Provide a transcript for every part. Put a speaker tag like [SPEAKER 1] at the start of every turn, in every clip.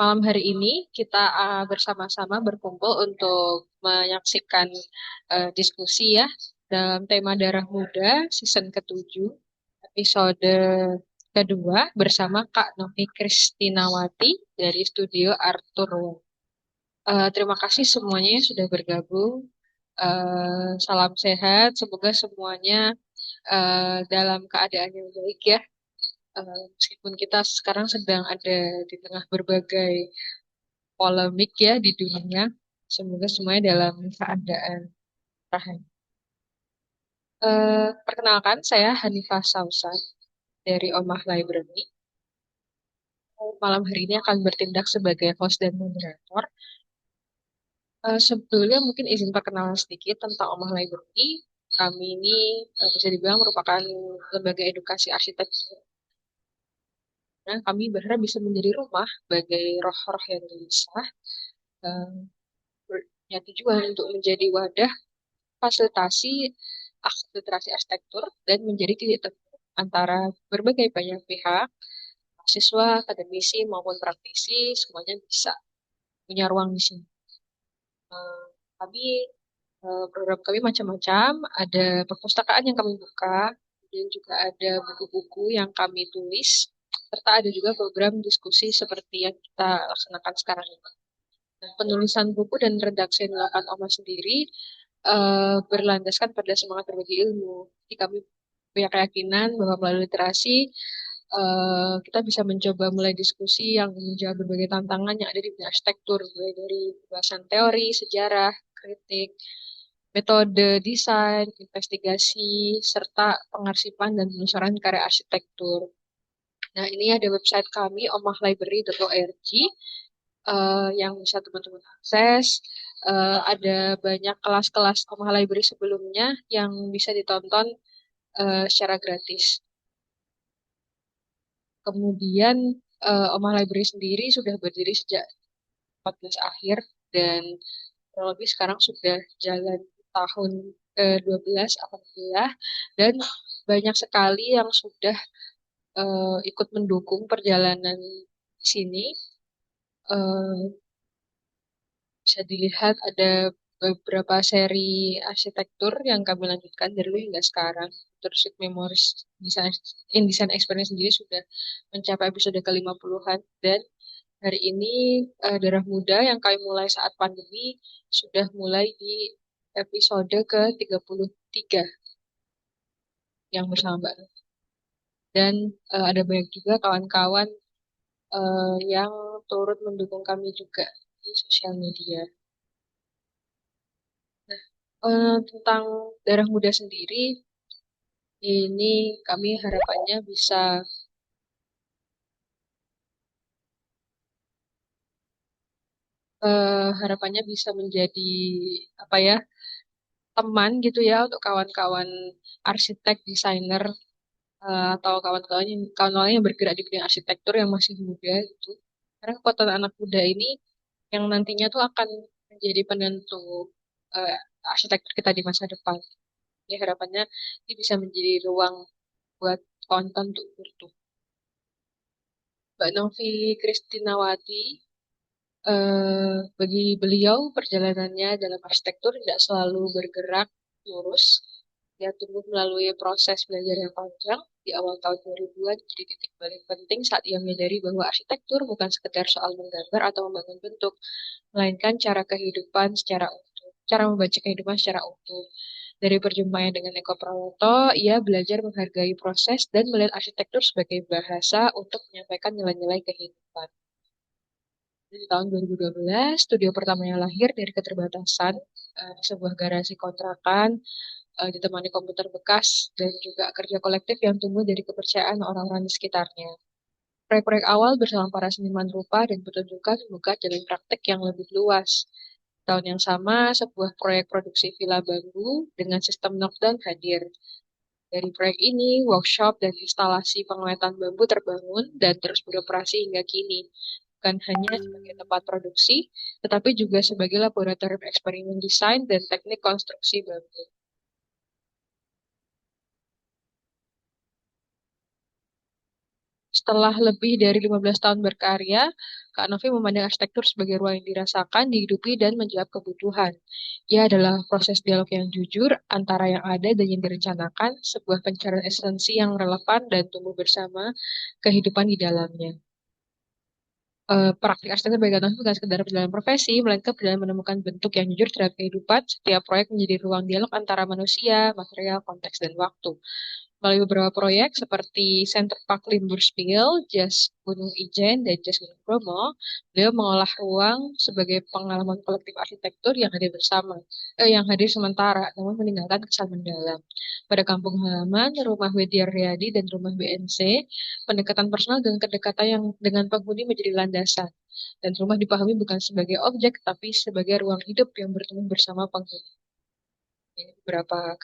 [SPEAKER 1] Malam hari ini kita bersama-sama berkumpul untuk menyaksikan diskusi ya dalam tema Darah Muda season ke-7 episode kedua bersama Kak Novi Kristinawati dari studio Arthur. Terima kasih semuanya yang sudah bergabung. Salam sehat, semoga semuanya dalam keadaan yang baik ya. Meskipun kita sekarang sedang ada di tengah berbagai polemik ya di dunia. Semoga semuanya dalam keadaan rahasia. Perkenalkan, saya Hanifah Sausan dari Omah Library. Malam hari ini akan bertindak sebagai host dan moderator. Sebelumnya mungkin izin perkenalan sedikit tentang Omah Library. Kami ini bisa dibilang merupakan lembaga edukasi arsitektur. Nah, kami berharap bisa menjadi rumah bagi roh-roh yang gelisah, eh, punya tujuan untuk menjadi wadah fasilitasi akselerasi arsitektur dan menjadi titik temu antara berbagai banyak pihak, mahasiswa, akademisi maupun praktisi, semuanya bisa punya ruang di sini. Eh, kami Program kami macam-macam, ada perpustakaan yang kami buka, kemudian juga ada buku-buku yang kami tulis, serta ada juga program diskusi seperti yang kita laksanakan sekarang ini. Nah, penulisan buku dan redaksi yang dilakukan Oma sendiri berlandaskan pada semangat berbagi ilmu. Jadi kami punya keyakinan bahwa melalui literasi kita bisa mencoba mulai diskusi yang menjawab berbagai tantangan yang ada di dunia arsitektur, mulai dari pembahasan teori, sejarah, kritik, metode desain, investigasi, serta pengarsipan dan penelusuran karya arsitektur. Nah, ini ada website kami, omahlibrary.org, yang bisa teman-teman akses. Ada banyak kelas-kelas Omah Library sebelumnya yang bisa ditonton secara gratis. Kemudian Omah Library sendiri sudah berdiri sejak 14 akhir dan kurang lebih sekarang sudah jalan tahun ke-12 alhamdulillah, dan banyak sekali yang sudah ikut mendukung perjalanan sini. Eh, Bisa dilihat ada beberapa seri arsitektur yang kami lanjutkan dari dulu hingga sekarang. Terus Memories Design, InDesign Experience sendiri sudah mencapai episode ke-50-an, dan hari ini Darah Muda yang kami mulai saat pandemi sudah mulai di episode ke-33 yang bersama Mbak Nur. Dan ada banyak juga kawan-kawan yang turut mendukung kami juga di sosial media. Nah, tentang Darah Muda sendiri, ini kami harapannya bisa menjadi apa ya, teman gitu ya untuk kawan-kawan arsitek, desainer, atau kawan-kawan yang bergerak di bidang arsitektur yang masih muda gitu. Karena kekuatan anak muda ini yang nantinya tuh akan menjadi penentu eh, arsitektur kita di masa depan. Ya, harapannya ini bisa menjadi ruang buat konten untuk bertumbuh. Mbak Novi Kristinawati, bagi beliau perjalanannya dalam arsitektur tidak selalu bergerak lurus. Dia tumbuh melalui proses belajar yang panjang. Di awal tahun 2000-an jadi titik balik penting saat ia menyadari bahwa arsitektur bukan sekedar soal menggambar atau membangun bentuk, melainkan cara membaca kehidupan secara utuh. Dari perjumpaan dengan Eko Prawoto, ia belajar menghargai proses dan melihat arsitektur sebagai bahasa untuk menyampaikan nilai-nilai kehidupan. Di tahun 2012, studio pertamanya lahir dari keterbatasan di sebuah garasi kontrakan, ditemani komputer bekas dan juga kerja kolektif yang tumbuh dari kepercayaan orang-orang di sekitarnya. Proyek-proyek awal bersama para seniman rupa dan pertunjukan membuka jalan praktek yang lebih luas. Tahun yang sama, sebuah proyek produksi villa bambu dengan sistem knockdown hadir. Dari proyek ini, workshop dan instalasi pengawetan bambu terbangun dan terus beroperasi hingga kini. Bukan hanya sebagai tempat produksi, tetapi juga sebagai laboratorium eksperimen desain dan teknik konstruksi bambu. Setelah lebih dari 15 tahun berkarya, Kak Novi memandang arsitektur sebagai ruang yang dirasakan, dihidupi, dan menjawab kebutuhan. Ia adalah proses dialog yang jujur antara yang ada dan yang direncanakan, sebuah pencarian esensi yang relevan dan tumbuh bersama kehidupan di dalamnya. Praktik arsitektur bagi Kak bukan sekedar perjalanan profesi, melainkan perjalanan menemukan bentuk yang jujur terhadap kehidupan. Setiap proyek menjadi ruang dialog antara manusia, material, konteks, dan waktu. Melalui beberapa proyek seperti Center Park Limburgspiel, Jazz Gunung Ijen, dan Jazz Gunung Bromo, beliau mengolah ruang sebagai pengalaman kolektif arsitektur yang hadir bersama, yang hadir sementara, namun meninggalkan kesan mendalam. Pada kampung halaman, rumah Widya Riyadi dan rumah BNC, pendekatan personal dan kedekatan yang dengan penghuni menjadi landasan. Dan rumah dipahami bukan sebagai objek, tapi sebagai ruang hidup yang bertemu bersama penghuni. Ini beberapa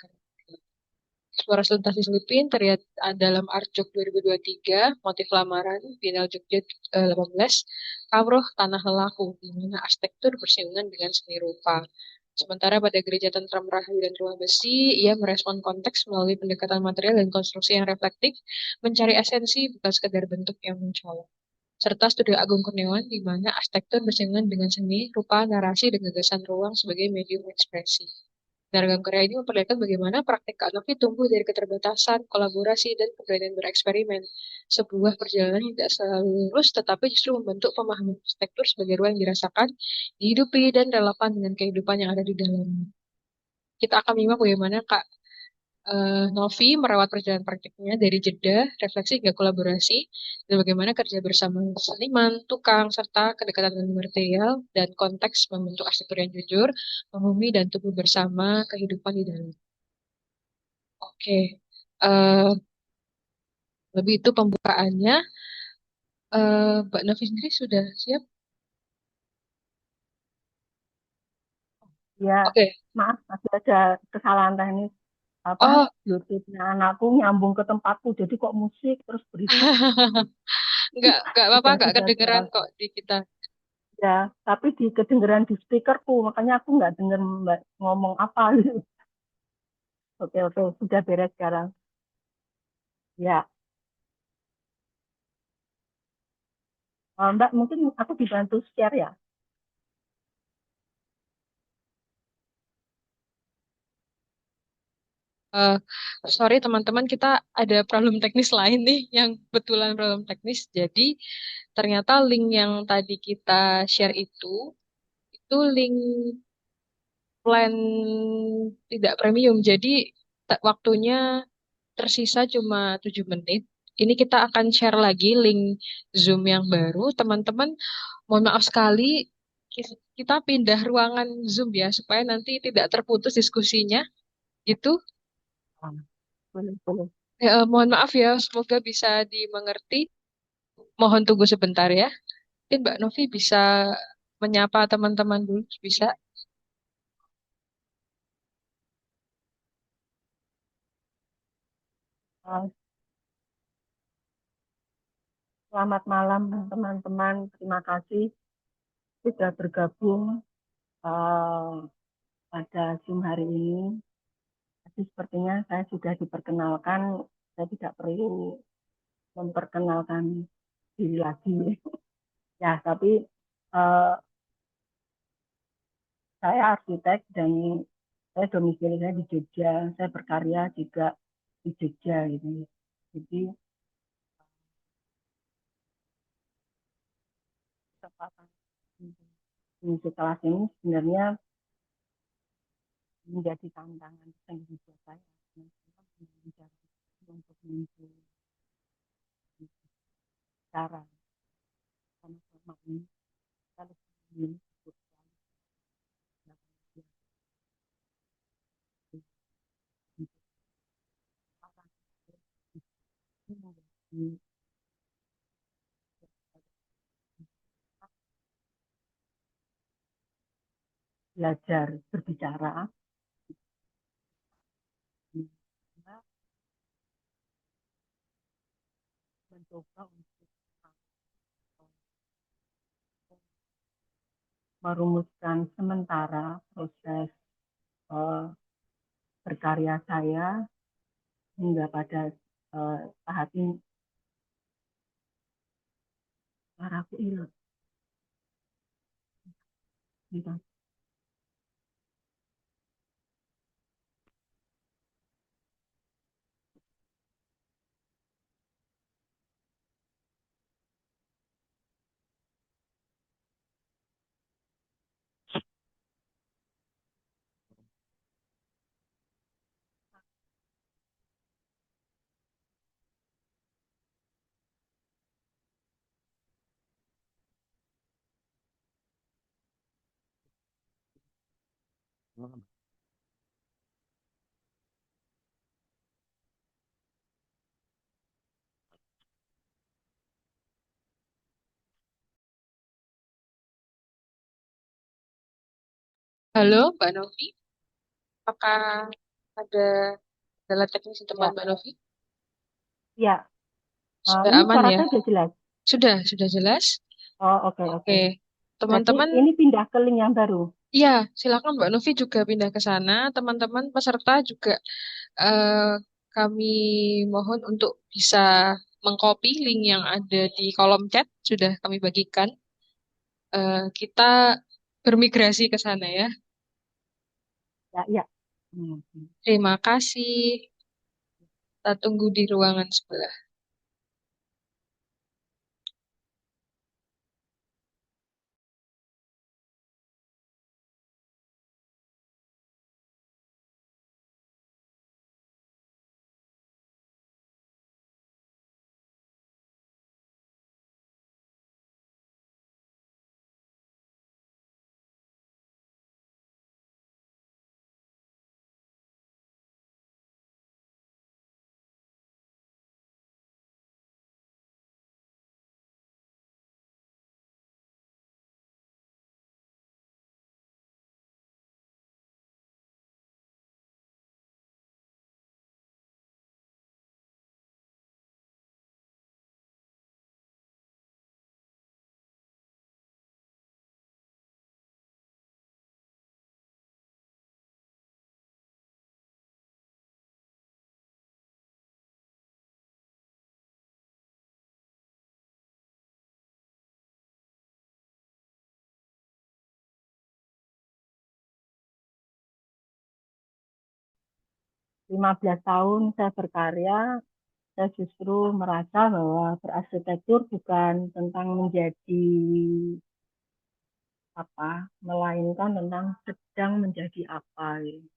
[SPEAKER 1] Suara Selintas di Selipin terlihat dalam Art Jog 2023, motif lamaran, Biennale Jogja 18, Kawruh Tanah Lelaku, di mana arsitektur bersinggungan dengan seni rupa. Sementara pada Gereja Tentram Rahayu dan Rumah Besi, ia merespon konteks melalui pendekatan material dan konstruksi yang reflektif, mencari esensi bukan sekedar bentuk yang mencolok. Serta Studi Agung Kurniawan, di mana arsitektur bersinggungan dengan seni, rupa, narasi, dan gagasan ruang sebagai medium ekspresi. Dalam karya ini memperlihatkan bagaimana praktik Kak Novi tumbuh dari keterbatasan, kolaborasi, dan keberanian bereksperimen. Sebuah perjalanan yang tidak selalu lurus, tetapi justru membentuk pemahaman arsitektur sebagai ruang yang dirasakan, dihidupi, dan relevan dengan kehidupan yang ada di dalamnya. Kita akan menyimak bagaimana Kak Novi merawat perjalanan praktiknya dari jeda, refleksi hingga kolaborasi, dan bagaimana kerja bersama seniman, tukang, serta kedekatan dengan material dan konteks membentuk arsitektur yang jujur, membumi dan tumbuh bersama kehidupan di dalam. Oke, eh, lebih itu pembukaannya. Mbak Novi sendiri sudah siap?
[SPEAKER 2] Ya,
[SPEAKER 1] Oke.
[SPEAKER 2] maaf, masih ada kesalahan teknis. Apa,
[SPEAKER 1] Oh,
[SPEAKER 2] Bluetooth-nya anakku nyambung ke tempatku, jadi kok musik terus berisik.
[SPEAKER 1] nggak apa-apa, nggak
[SPEAKER 2] Sudah
[SPEAKER 1] kedengeran
[SPEAKER 2] sekarang.
[SPEAKER 1] kok di kita.
[SPEAKER 2] Ya, tapi di kedengeran di speakerku, makanya aku nggak denger Mbak ngomong apa. Oke, oke, sudah beres sekarang. Ya, Mbak, mungkin aku dibantu share ya.
[SPEAKER 1] Eh, Sorry teman-teman, kita ada problem teknis lain nih, yang betulan problem teknis. Jadi ternyata link yang tadi kita share itu link plan tidak premium. Jadi waktunya tersisa cuma 7 menit. Ini kita akan share lagi link Zoom yang baru. Teman-teman, mohon maaf sekali, kita pindah ruangan Zoom ya, supaya nanti tidak terputus diskusinya. Gitu.
[SPEAKER 2] Ah, boleh, boleh.
[SPEAKER 1] Mohon maaf ya, semoga bisa dimengerti. Mohon tunggu sebentar ya. Mungkin Mbak Novi bisa menyapa teman-teman dulu, bisa?
[SPEAKER 2] Ah, selamat malam, teman-teman. Terima kasih sudah bergabung eh, pada Zoom hari ini. Jadi sepertinya saya sudah diperkenalkan, saya tidak perlu memperkenalkan diri lagi. Ya, tapi eh, saya arsitek dan saya domisili saya di Jogja. Saya berkarya juga di Jogja gitu. Jadi kesempatan mengisi kelas ini sebenarnya menjadi tantangan sendiri buat saya. Untuk muncul cara sama-sama ini kalau ingin belajar berbicara, mencoba untuk merumuskan sementara proses eh, berkarya saya hingga pada saat ini Suaraku hilang. Gitu.
[SPEAKER 1] Halo, Mbak Novi. Apakah ada kendala teknis di tempat
[SPEAKER 2] Ya,
[SPEAKER 1] Mbak Novi?
[SPEAKER 2] ya.
[SPEAKER 1] Sudah
[SPEAKER 2] Ini
[SPEAKER 1] aman
[SPEAKER 2] suara
[SPEAKER 1] ya?
[SPEAKER 2] saya sudah jelas.
[SPEAKER 1] Sudah jelas.
[SPEAKER 2] Oh, oke, oke.
[SPEAKER 1] Oke,
[SPEAKER 2] Berarti
[SPEAKER 1] teman-teman,
[SPEAKER 2] ini pindah ke link yang baru.
[SPEAKER 1] ya silakan Mbak Novi juga pindah ke sana. Teman-teman peserta juga eh, kami mohon untuk bisa mengcopy link yang ada di kolom chat sudah kami bagikan. Kita bermigrasi ke sana ya.
[SPEAKER 2] Ya, ya. Hmm.
[SPEAKER 1] Terima kasih. Kita tunggu di ruangan sebelah.
[SPEAKER 2] Lima 15 tahun saya berkarya, saya justru merasa bahwa berarsitektur bukan tentang menjadi apa, melainkan tentang sedang menjadi apa. Gitu.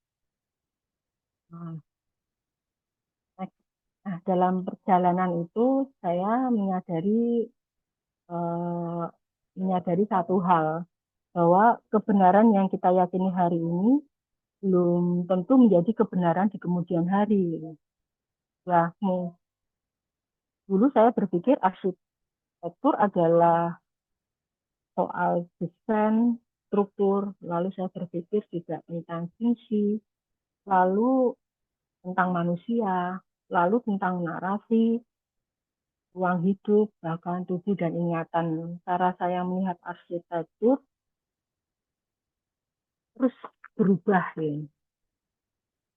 [SPEAKER 2] Nah, dalam perjalanan itu saya eh, menyadari satu hal bahwa kebenaran yang kita yakini hari ini belum tentu menjadi kebenaran di kemudian hari. Lah, dulu saya berpikir arsitektur adalah soal desain, struktur, lalu saya berpikir juga tentang fungsi, lalu tentang manusia, lalu tentang narasi, ruang hidup, bahkan tubuh dan ingatan. Cara saya melihat arsitektur terus berubah ya.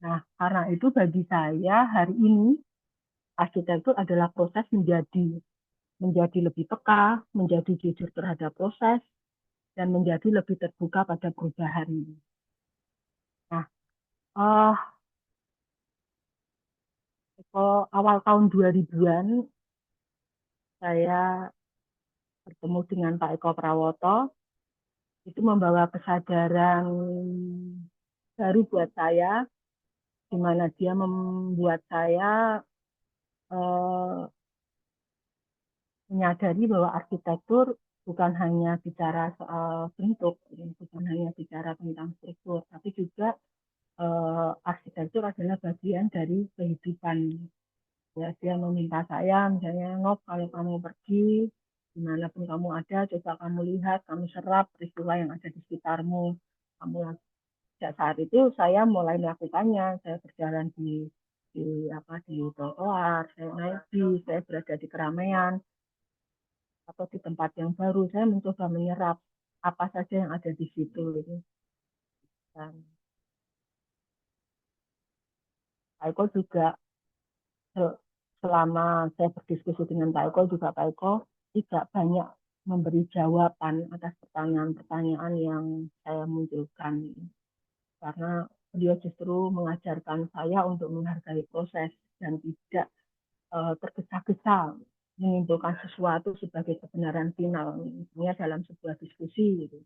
[SPEAKER 2] Nah, karena itu bagi saya hari ini arsitektur adalah proses menjadi lebih peka, menjadi jujur terhadap proses, dan menjadi lebih terbuka pada perubahan. Nah, eh, kalau awal tahun 2000-an saya bertemu dengan Pak Eko Prawoto, itu membawa kesadaran baru buat saya, di mana dia membuat saya eh, menyadari bahwa arsitektur bukan hanya bicara soal bentuk, bukan hanya bicara tentang struktur, tapi juga arsitektur adalah bagian dari kehidupan. Ya, dia meminta saya, misalnya, Ngop, kalau kamu pergi, dimanapun kamu ada, coba kamu lihat, kamu serap peristiwa yang ada di sekitarmu. Kamu Sejak saat itu saya mulai melakukannya. Saya berjalan di di trotoar, saya naik bis, saya berada di keramaian atau di tempat yang baru. Saya mencoba menyerap apa saja yang ada di situ. Gitu. Dan Pak Eko juga selama saya berdiskusi dengan Pak Eko juga Pak Eko tidak banyak memberi jawaban atas pertanyaan-pertanyaan yang saya munculkan. Karena beliau justru mengajarkan saya untuk menghargai proses dan tidak tergesa-gesa menyimpulkan sesuatu sebagai kebenaran final, misalnya dalam sebuah diskusi gitu.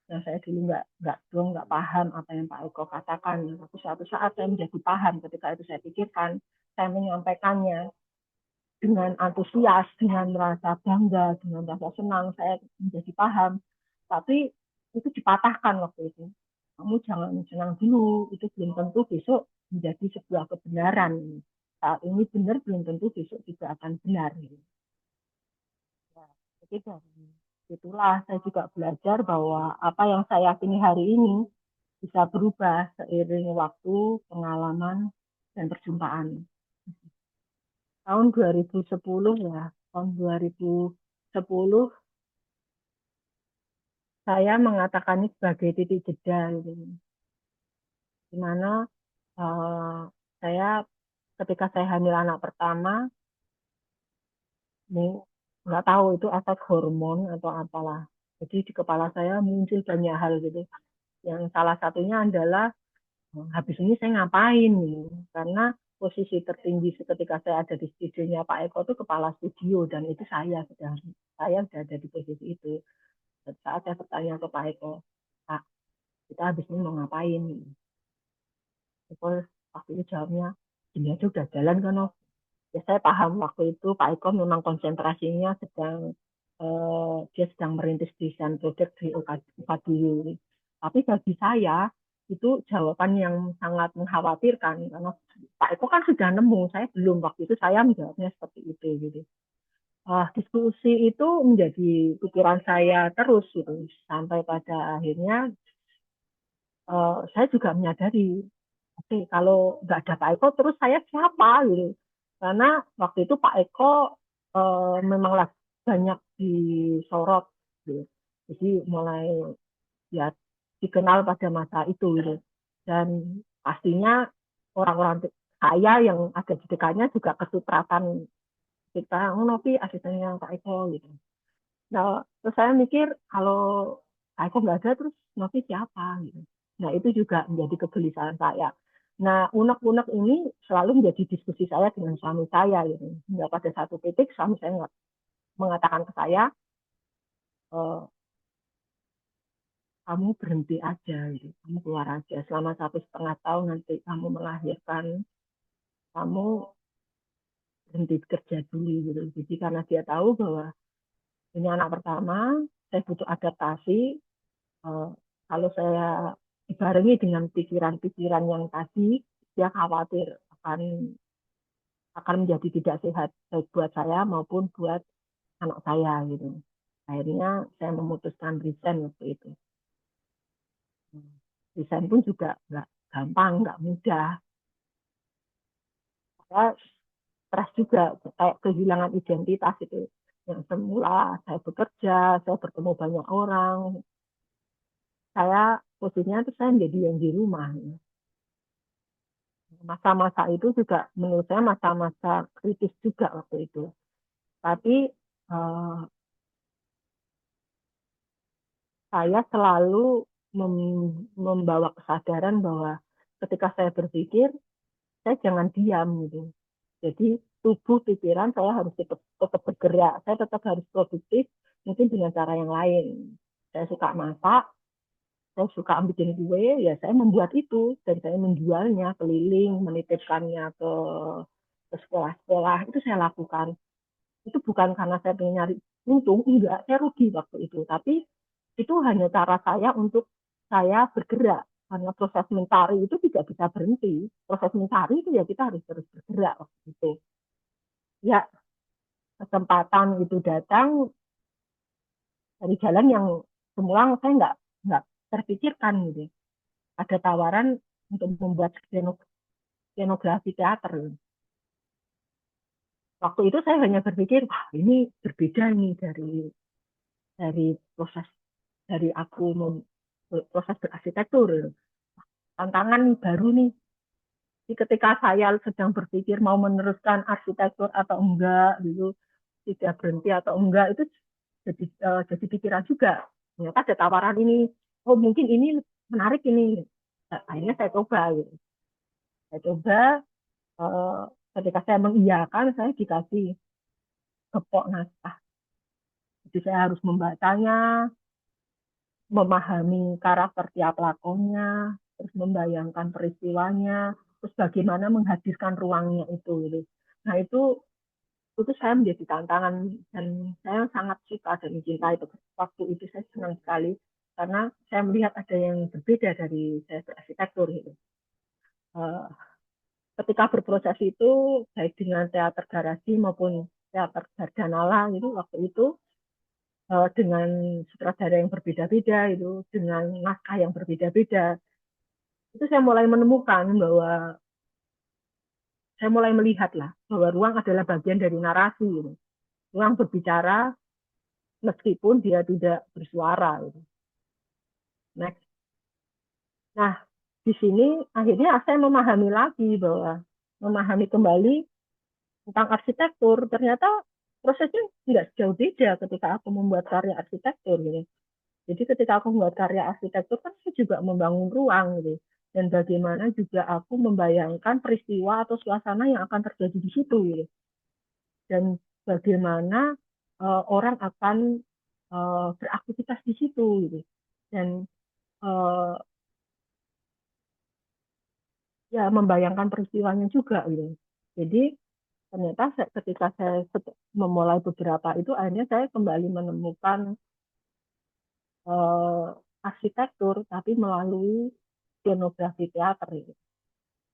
[SPEAKER 2] Yang saya dulu nggak paham apa yang Pak Eko katakan, tapi suatu saat saya menjadi paham ketika itu saya pikirkan, saya menyampaikannya dengan antusias, dengan merasa bangga, dengan rasa senang, saya menjadi paham. Tapi itu dipatahkan waktu itu. Kamu jangan senang dulu, itu belum tentu besok menjadi sebuah kebenaran. Saat ini benar, belum tentu besok juga akan benar. Ya, jadi dari itulah saya juga belajar bahwa apa yang saya yakini hari ini bisa berubah seiring waktu, pengalaman, dan perjumpaan. Tahun 2010 ya, tahun 2010 saya mengatakan ini sebagai titik jeda gitu. Di mana uh, saya ketika saya hamil anak pertama, ini nggak tahu itu efek hormon atau apalah. Jadi di kepala saya muncul banyak hal gitu. Yang salah satunya adalah habis ini saya ngapain gitu. Karena posisi tertinggi ketika saya ada di studionya Pak Eko itu kepala studio dan itu saya sudah ada di posisi itu. Saat saya bertanya ke Pak Eko, Pak, kita habis ini mau ngapain? Eko waktu itu jawabnya, ini aja udah jalan kan, oh. Ya saya paham waktu itu Pak Eko memang konsentrasinya dia sedang merintis desain produk di UKDU. Tapi bagi saya itu jawaban yang sangat mengkhawatirkan karena Pak Eko kan sudah nemu, saya belum waktu itu saya menjawabnya seperti itu gitu. Diskusi itu menjadi pikiran saya terus gitu sampai pada akhirnya saya juga menyadari, oke, kalau nggak ada Pak Eko, terus saya siapa gitu. Karena waktu itu Pak Eko memanglah banyak disorot gitu. Jadi mulai ya dikenal pada masa itu gitu. Dan pastinya orang-orang saya yang ada di dekatnya juga kesutratan kita, oh Novi asistennya Pak Eko gitu. Nah, terus saya mikir kalau aku nggak ada, terus Novi siapa gitu. Nah, itu juga menjadi kegelisahan saya. Nah, unek-unek ini selalu menjadi diskusi saya dengan suami saya gitu. Hingga pada satu titik suami saya mengatakan ke saya, kamu berhenti aja gitu. Kamu keluar aja. Selama 1,5 tahun nanti kamu melahirkan, kamu berhenti kerja dulu gitu. Jadi karena dia tahu bahwa ini anak pertama, saya butuh adaptasi, eh, kalau saya dibarengi dengan pikiran-pikiran yang tadi, dia khawatir akan akan menjadi tidak sehat baik buat saya maupun buat anak saya gitu. Akhirnya saya memutuskan resign waktu itu. Resign pun juga nggak gampang, nggak mudah. Saya stres juga, kayak kehilangan identitas itu. Yang semula saya bekerja, saya bertemu banyak orang, saya posisinya itu saya menjadi yang di rumah. Masa-masa itu juga menurut saya masa-masa kritis juga waktu itu. Tapi uh, saya selalu membawa kesadaran bahwa ketika saya berpikir, saya jangan diam gitu. Jadi tubuh, pikiran saya harus tetap bergerak. Saya tetap harus produktif, mungkin dengan cara yang lain. Saya suka masak, saya suka bikin kue, ya saya membuat itu dan saya menjualnya keliling, menitipkannya ke sekolah-sekolah itu saya lakukan. Itu bukan karena saya ingin nyari untung, enggak, saya rugi waktu itu. Tapi itu hanya cara saya untuk saya bergerak. Karena proses mencari itu tidak bisa berhenti. Proses mencari itu ya kita harus terus bergerak waktu itu. Ya, kesempatan itu datang dari jalan yang semula saya nggak terpikirkan gitu. Ada tawaran untuk membuat scenografi teater. Waktu itu saya hanya berpikir, wah ini berbeda nih dari proses dari aku proses berarsitektur. Tantangan nih baru nih. Jadi ketika saya sedang berpikir mau meneruskan arsitektur atau enggak, gitu, tidak berhenti atau enggak, itu jadi pikiran juga. Ternyata ada tawaran ini, oh mungkin ini menarik ini. Nah, akhirnya saya coba gitu. Saya coba, eh, ketika saya mengiyakan, saya dikasih gepok naskah. Jadi saya harus membacanya, memahami karakter tiap lakonnya, terus membayangkan peristiwanya, terus bagaimana menghadirkan ruangnya itu gitu. Nah itu saya menjadi tantangan dan saya sangat suka dan mencintai itu. Waktu itu saya senang sekali karena saya melihat ada yang berbeda dari saya berarsitektur gitu. Eh, Ketika berproses itu baik dengan teater garasi maupun teater Dardanala itu waktu itu, dengan sutradara yang berbeda-beda itu, dengan naskah yang berbeda-beda, itu saya mulai menemukan bahwa saya mulai melihat lah bahwa ruang adalah bagian dari narasi gitu. Ruang berbicara meskipun dia tidak bersuara gitu. Next. Nah, di sini akhirnya saya memahami lagi bahwa memahami kembali tentang arsitektur ternyata prosesnya nggak jauh beda ketika aku membuat karya arsitektur gitu. Jadi ketika aku membuat karya arsitektur kan saya juga membangun ruang gitu. Dan bagaimana juga aku membayangkan peristiwa atau suasana yang akan terjadi di situ gitu. Dan bagaimana orang akan beraktivitas di situ gitu. Dan uh, ya membayangkan peristiwanya juga gitu. Jadi ternyata ketika saya memulai beberapa itu akhirnya saya kembali menemukan uh, arsitektur tapi melalui scenografi teater gitu.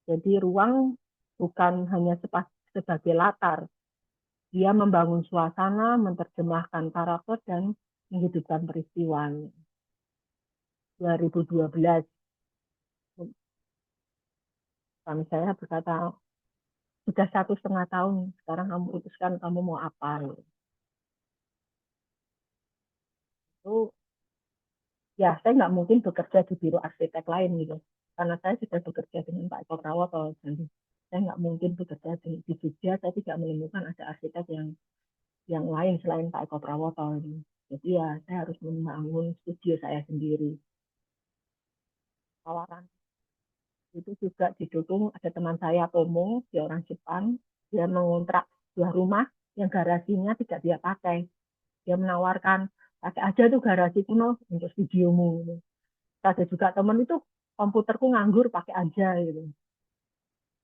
[SPEAKER 2] Jadi ruang bukan hanya sebagai latar, dia membangun suasana, menerjemahkan karakter dan menghidupkan peristiwa. 2012 kami saya berkata sudah 1,5 tahun sekarang kamu putuskan kamu mau apa gitu. Itu ya saya nggak mungkin bekerja di biro arsitek lain gitu karena saya sudah bekerja dengan Pak Eko Prawoto jadi saya nggak mungkin bekerja di Jogja saya tidak menemukan ada arsitek yang lain selain Pak Eko Prawoto gitu. Jadi ya saya harus membangun studio saya sendiri. Tawaran itu juga didukung ada teman saya Tomo dia orang Jepang dia mengontrak sebuah rumah yang garasinya tidak dia pakai dia menawarkan pakai aja tuh garasi kuno untuk studiomu gitu. Ada juga teman itu komputerku nganggur pakai aja gitu.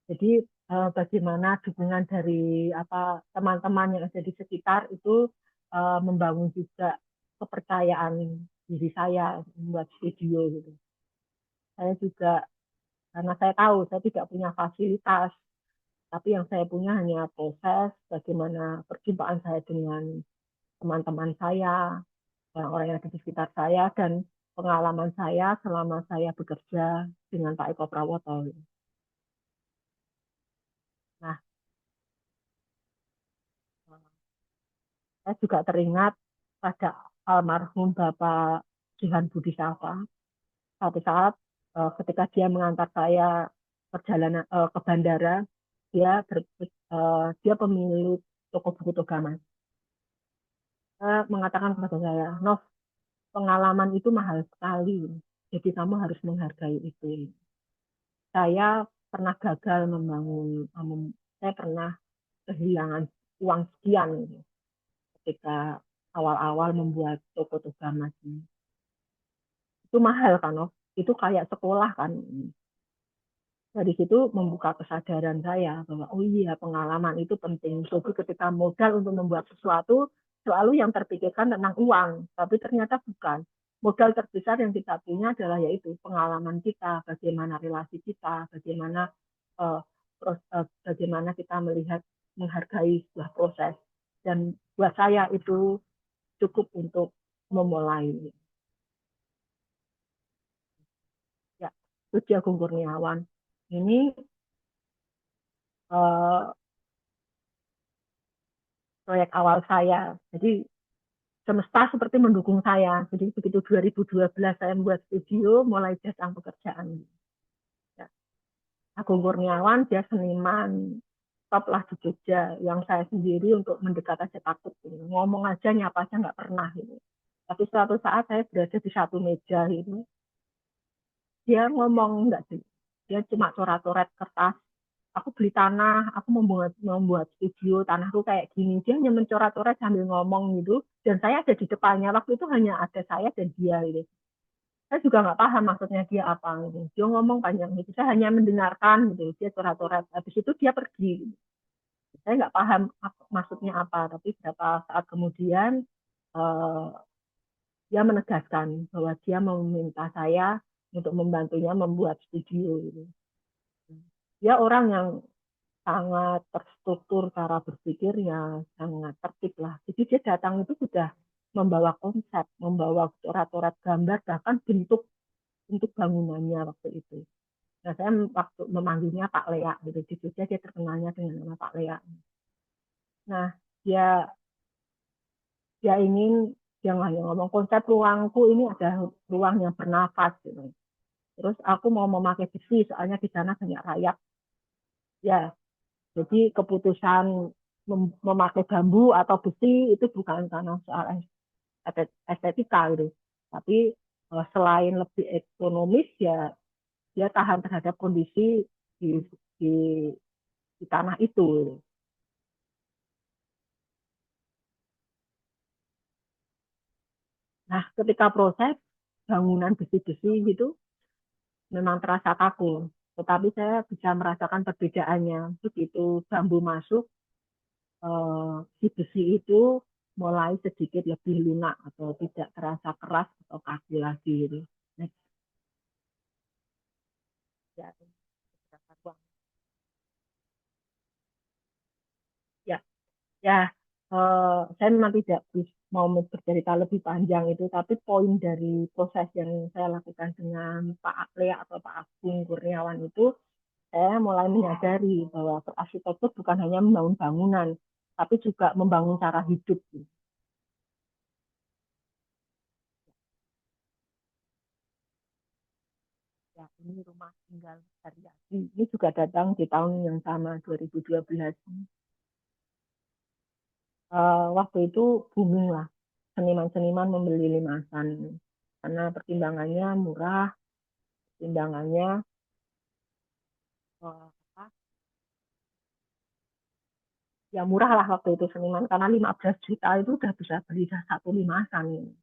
[SPEAKER 2] Jadi bagaimana dukungan dari apa teman-teman yang ada di sekitar itu membangun juga kepercayaan diri saya membuat video gitu. Saya juga karena saya tahu saya tidak punya fasilitas, tapi yang saya punya hanya proses bagaimana perjumpaan saya dengan teman-teman saya, orang-orang yang ada di sekitar saya dan pengalaman saya selama saya bekerja dengan Pak Eko Prawoto. Nah, saya juga teringat pada almarhum Bapak Jihan Budi Safa. Satu saat ketika dia mengantar saya perjalanan ke bandara, dia pemilik toko buku Togamas. Dia mengatakan kepada saya, Nov, pengalaman itu mahal sekali. Jadi kamu harus menghargai itu. Saya pernah gagal membangun, saya pernah kehilangan uang sekian gitu, ketika awal-awal membuat toko Togamas ini. Itu mahal kan, Nov? Itu kayak sekolah kan. Dari situ membuka kesadaran saya bahwa oh iya pengalaman itu penting. Jadi ketika modal untuk membuat sesuatu selalu yang terpikirkan tentang uang, tapi ternyata bukan. Modal terbesar yang kita punya adalah yaitu pengalaman kita, bagaimana relasi kita, uh, bagaimana kita melihat menghargai sebuah proses. Dan buat saya itu cukup untuk memulai. Ya, Suci Agung Kurniawan. Ini uh, proyek awal saya. Jadi semesta seperti mendukung saya. Jadi begitu 2012 saya membuat video, mulai datang pekerjaan. Ya. Agung Kurniawan, dia seniman, stop lah di Jogja. Yang saya sendiri untuk mendekat aja takut. Gitu. Ngomong aja, nyapa aja nggak pernah. Gitu. Tapi suatu saat saya berada di satu meja ini, dia ngomong nggak sih. Dia cuma coret-coret kertas. Aku beli tanah, aku membuat studio, tanahku kayak gini. Dia hanya mencoret-coret sambil ngomong gitu. Dan saya ada di depannya. Waktu itu hanya ada saya dan dia gitu. Saya juga nggak paham maksudnya dia apa gitu. Dia ngomong panjang gitu. Saya hanya mendengarkan gitu. Dia coret-coret. Habis itu dia pergi. Gitu. Saya nggak paham maksudnya apa. Tapi beberapa saat kemudian eh, dia menegaskan bahwa dia meminta saya untuk membantunya membuat studio. Gitu. Dia orang yang sangat terstruktur cara berpikirnya, sangat tertib lah. Jadi dia datang itu sudah membawa konsep, membawa coret-coret gambar, bahkan bentuk untuk bangunannya waktu itu. Nah, saya waktu memanggilnya Pak Lea gitu. Di Jogja dia terkenalnya dengan nama Pak Lea. Nah, dia dia ingin jangan hanya ngomong konsep ruangku ini ada ruang yang bernafas gitu. Terus aku mau memakai besi soalnya di sana banyak rayap. Ya, jadi keputusan memakai bambu atau besi itu bukan karena soal estetika gitu. Tapi selain lebih ekonomis ya dia tahan terhadap kondisi di, di, di tanah itu. Gitu. Nah, ketika proses bangunan besi-besi gitu memang terasa kaku. Tetapi saya bisa merasakan perbedaannya. Begitu bambu masuk, si besi itu mulai sedikit lebih lunak atau tidak terasa keras atau kaku lagi. Gitu. Nah, ya, ya, ya saya memang tidak mau bercerita lebih panjang itu, tapi poin dari proses yang saya lakukan dengan Pak Akle atau Pak Agung Kurniawan itu, saya mulai menyadari bahwa arsitektur bukan hanya membangun bangunan, tapi juga membangun cara hidup. Ya, ini rumah tinggal Haryati. Ini juga datang di tahun yang sama, 2012. Waktu itu booming lah, seniman-seniman membeli limasan. Karena pertimbangannya murah, pertimbangannya apa, ya murah lah waktu itu seniman. Karena 15 juta itu udah bisa beli satu limasan.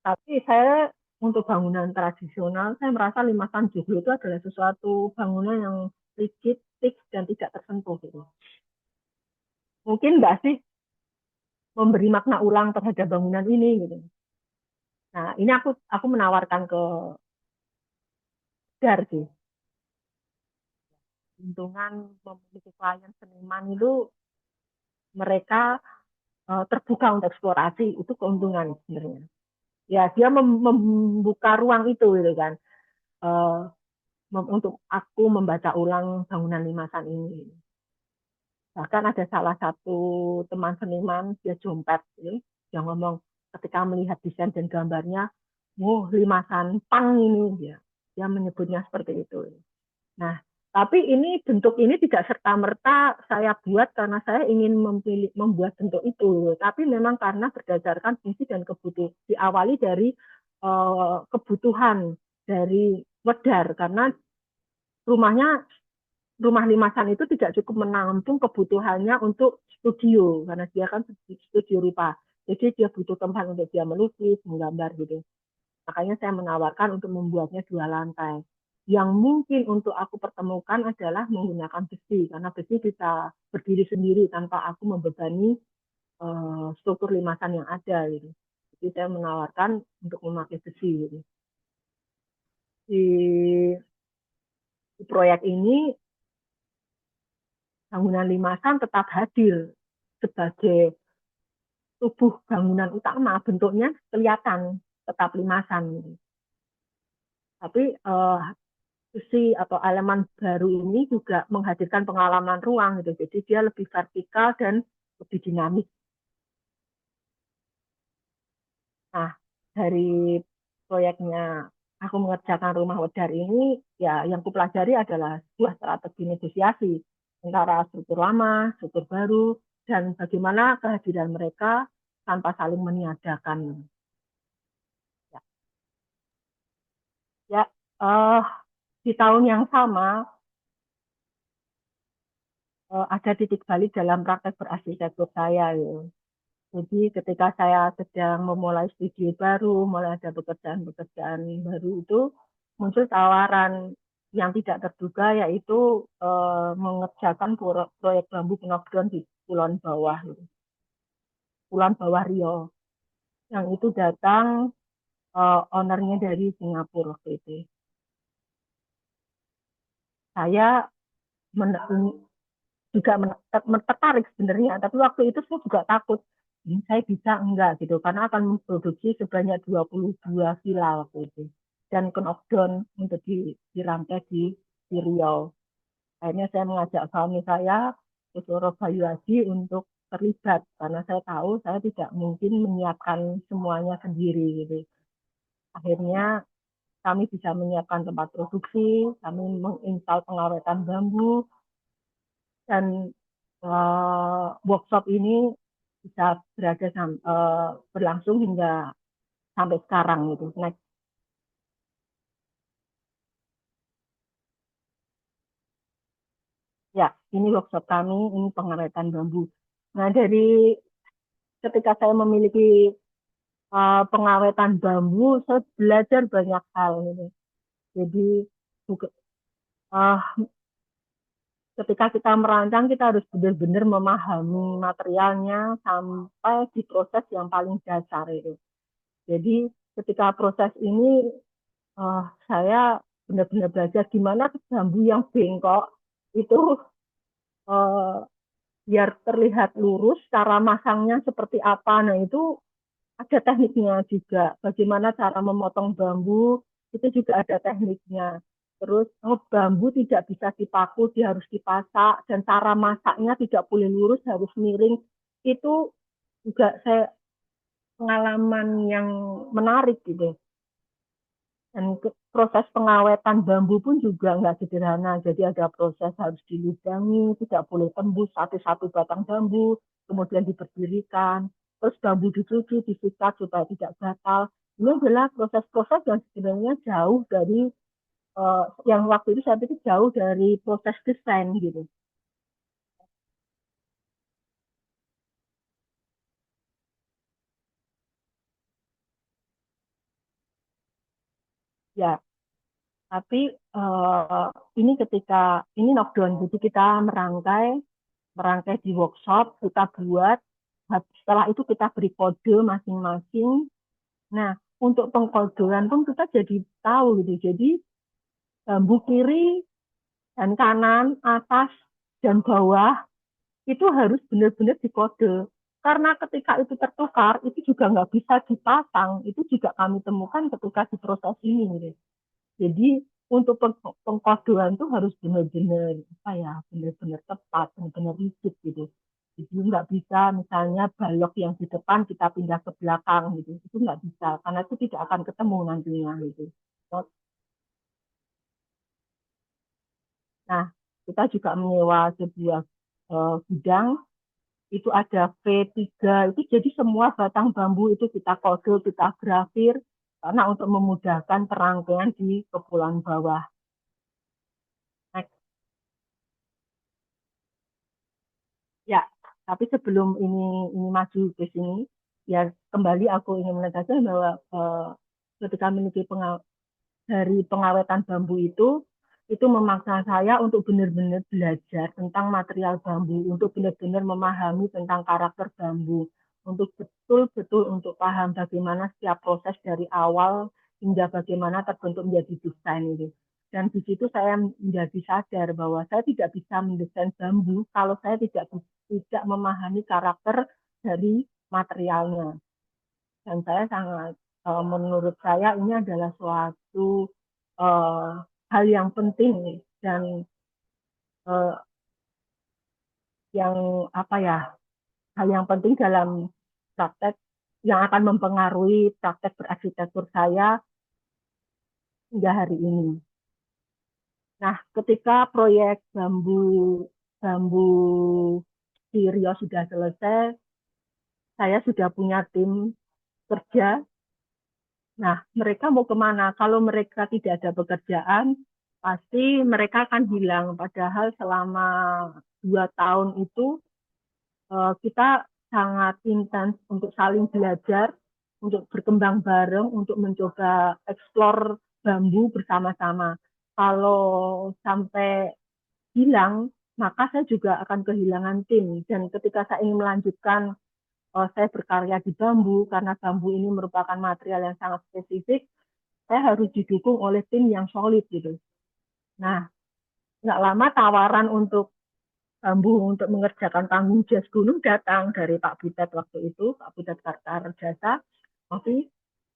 [SPEAKER 2] Tapi saya untuk bangunan tradisional, saya merasa limasan Joglo itu adalah sesuatu bangunan yang rigid, fix, dan tidak tersentuh. Gitu. Mungkin nggak sih memberi makna ulang terhadap bangunan ini gitu. Nah, ini aku menawarkan ke Dar sih. Untungan memiliki klien seniman itu mereka terbuka untuk eksplorasi, itu keuntungan sebenarnya. Ya, dia membuka ruang itu gitu kan. Uh, untuk aku membaca ulang bangunan limasan ini. Bahkan ada salah satu teman seniman, dia jompet, gitu. Dia ngomong ketika melihat desain dan gambarnya, "Wah, limasan pang ini." Dia menyebutnya seperti itu. Nah, tapi ini bentuk ini tidak serta-merta saya buat karena saya ingin membuat bentuk itu. Tapi memang karena berdasarkan fungsi dan kebutuhan. Diawali dari kebutuhan dari Wedar. Karena rumahnya rumah limasan itu tidak cukup menampung kebutuhannya untuk studio karena dia kan studio rupa. Jadi dia butuh tempat untuk dia melukis, menggambar gitu. Makanya saya menawarkan untuk membuatnya 2 lantai. Yang mungkin untuk aku pertemukan adalah menggunakan besi karena besi bisa berdiri sendiri tanpa aku membebani struktur limasan yang ada gitu. Jadi saya menawarkan untuk memakai besi gitu. Di proyek ini bangunan limasan tetap hadir sebagai tubuh bangunan utama, bentuknya kelihatan tetap limasan. Tapi besi atau elemen baru ini juga menghadirkan pengalaman ruang gitu. Jadi dia lebih vertikal dan lebih dinamis. Nah, dari proyeknya aku mengerjakan rumah wedar ini, ya yang kupelajari adalah sebuah strategi negosiasi antara struktur lama, struktur baru, dan bagaimana kehadiran mereka tanpa saling meniadakan. Ya, ya eh, di tahun yang sama ada titik balik dalam praktek berarsitektur saya. Ya. Jadi ketika saya sedang memulai studio baru, mulai ada pekerjaan-pekerjaan baru itu muncul tawaran yang tidak terduga yaitu mengerjakan proyek bambu knockdown di Kulon Bawah, gitu. Kulon Bawah Rio. Yang itu datang ownernya dari Singapura waktu itu. Saya juga tertarik sebenarnya, tapi waktu itu saya juga takut saya bisa enggak gitu karena akan memproduksi sebanyak 22 villa waktu itu dan knockdown untuk dirangkai di Riau. Akhirnya saya mengajak suami saya ke Surabaya untuk terlibat karena saya tahu saya tidak mungkin menyiapkan semuanya sendiri gitu. Akhirnya kami bisa menyiapkan tempat produksi, kami menginstal pengawetan bambu, dan workshop ini bisa berlangsung hingga sampai sekarang gitu. Nah, ya, ini workshop kami, ini pengawetan bambu. Nah, dari ketika saya memiliki pengawetan bambu, saya belajar banyak hal gitu. Jadi uh, ketika kita merancang, kita harus benar-benar memahami materialnya sampai di proses yang paling dasar itu. Jadi ketika proses ini saya benar-benar belajar gimana bambu yang bengkok itu uh, biar terlihat lurus, cara masangnya seperti apa. Nah itu ada tekniknya juga. Bagaimana cara memotong bambu itu juga ada tekniknya. Terus bambu tidak bisa dipaku, dia harus dipasak dan cara masaknya tidak boleh lurus, harus miring. Itu juga saya pengalaman yang menarik gitu. Dan proses pengawetan bambu pun juga nggak sederhana. Jadi ada proses harus dilubangi, tidak boleh tembus satu-satu batang bambu, kemudian diberdirikan, terus bambu dicuci, disikat supaya tidak gatal. Ini adalah proses-proses yang sebenarnya jauh dari yang waktu itu saya pikir jauh dari proses desain gitu. Ya, tapi ini ketika ini knockdown, jadi kita merangkai merangkai di workshop, kita buat, setelah itu kita beri kode masing-masing. Nah, untuk pengkodean pun kita jadi tahu gitu. Jadi bambu kiri dan kanan, atas dan bawah itu harus benar-benar dikode. Karena ketika itu tertukar, itu juga nggak bisa dipasang. Itu juga kami temukan ketika di proses ini. Gitu. Jadi untuk pengkodean tuh harus benar-benar apa ya, benar-benar tepat, benar-benar rigid gitu. Jadi nggak bisa misalnya balok yang di depan kita pindah ke belakang gitu. Itu nggak bisa karena itu tidak akan ketemu nantinya gitu. Nah, kita juga menyewa sebuah gudang itu ada V3 itu jadi semua batang bambu itu kita kode, kita grafir karena untuk memudahkan perangkaian di kepulauan bawah. Nah, ya, tapi sebelum ini maju ke sini, ya kembali aku ingin menegaskan bahwa ketika memiliki dari pengawetan bambu itu memaksa saya untuk benar-benar belajar tentang material bambu, untuk benar-benar memahami tentang karakter bambu, untuk betul-betul untuk paham bagaimana setiap proses dari awal hingga bagaimana terbentuk menjadi desain ini. Dan di situ saya menjadi sadar bahwa saya tidak bisa mendesain bambu kalau saya tidak memahami karakter dari materialnya. Dan saya sangat menurut saya ini adalah suatu uh, hal yang penting dan uh, yang apa ya hal yang penting dalam praktek yang akan mempengaruhi praktek berarsitektur saya hingga hari ini. Nah, ketika proyek bambu bambu di Riau sudah selesai, saya sudah punya tim kerja. Nah, mereka mau kemana? Kalau mereka tidak ada pekerjaan, pasti mereka akan hilang. Padahal selama 2 tahun itu kita sangat intens untuk saling belajar, untuk berkembang bareng, untuk mencoba eksplor bambu bersama-sama. Kalau sampai hilang, maka saya juga akan kehilangan tim. Dan ketika saya ingin melanjutkan, saya berkarya di bambu, karena bambu ini merupakan material yang sangat spesifik, saya harus didukung oleh tim yang solid gitu. Nah, nggak lama tawaran untuk bambu untuk mengerjakan panggung jazz gunung datang dari Pak Butet waktu itu, Pak Butet Kartarjasa. Tapi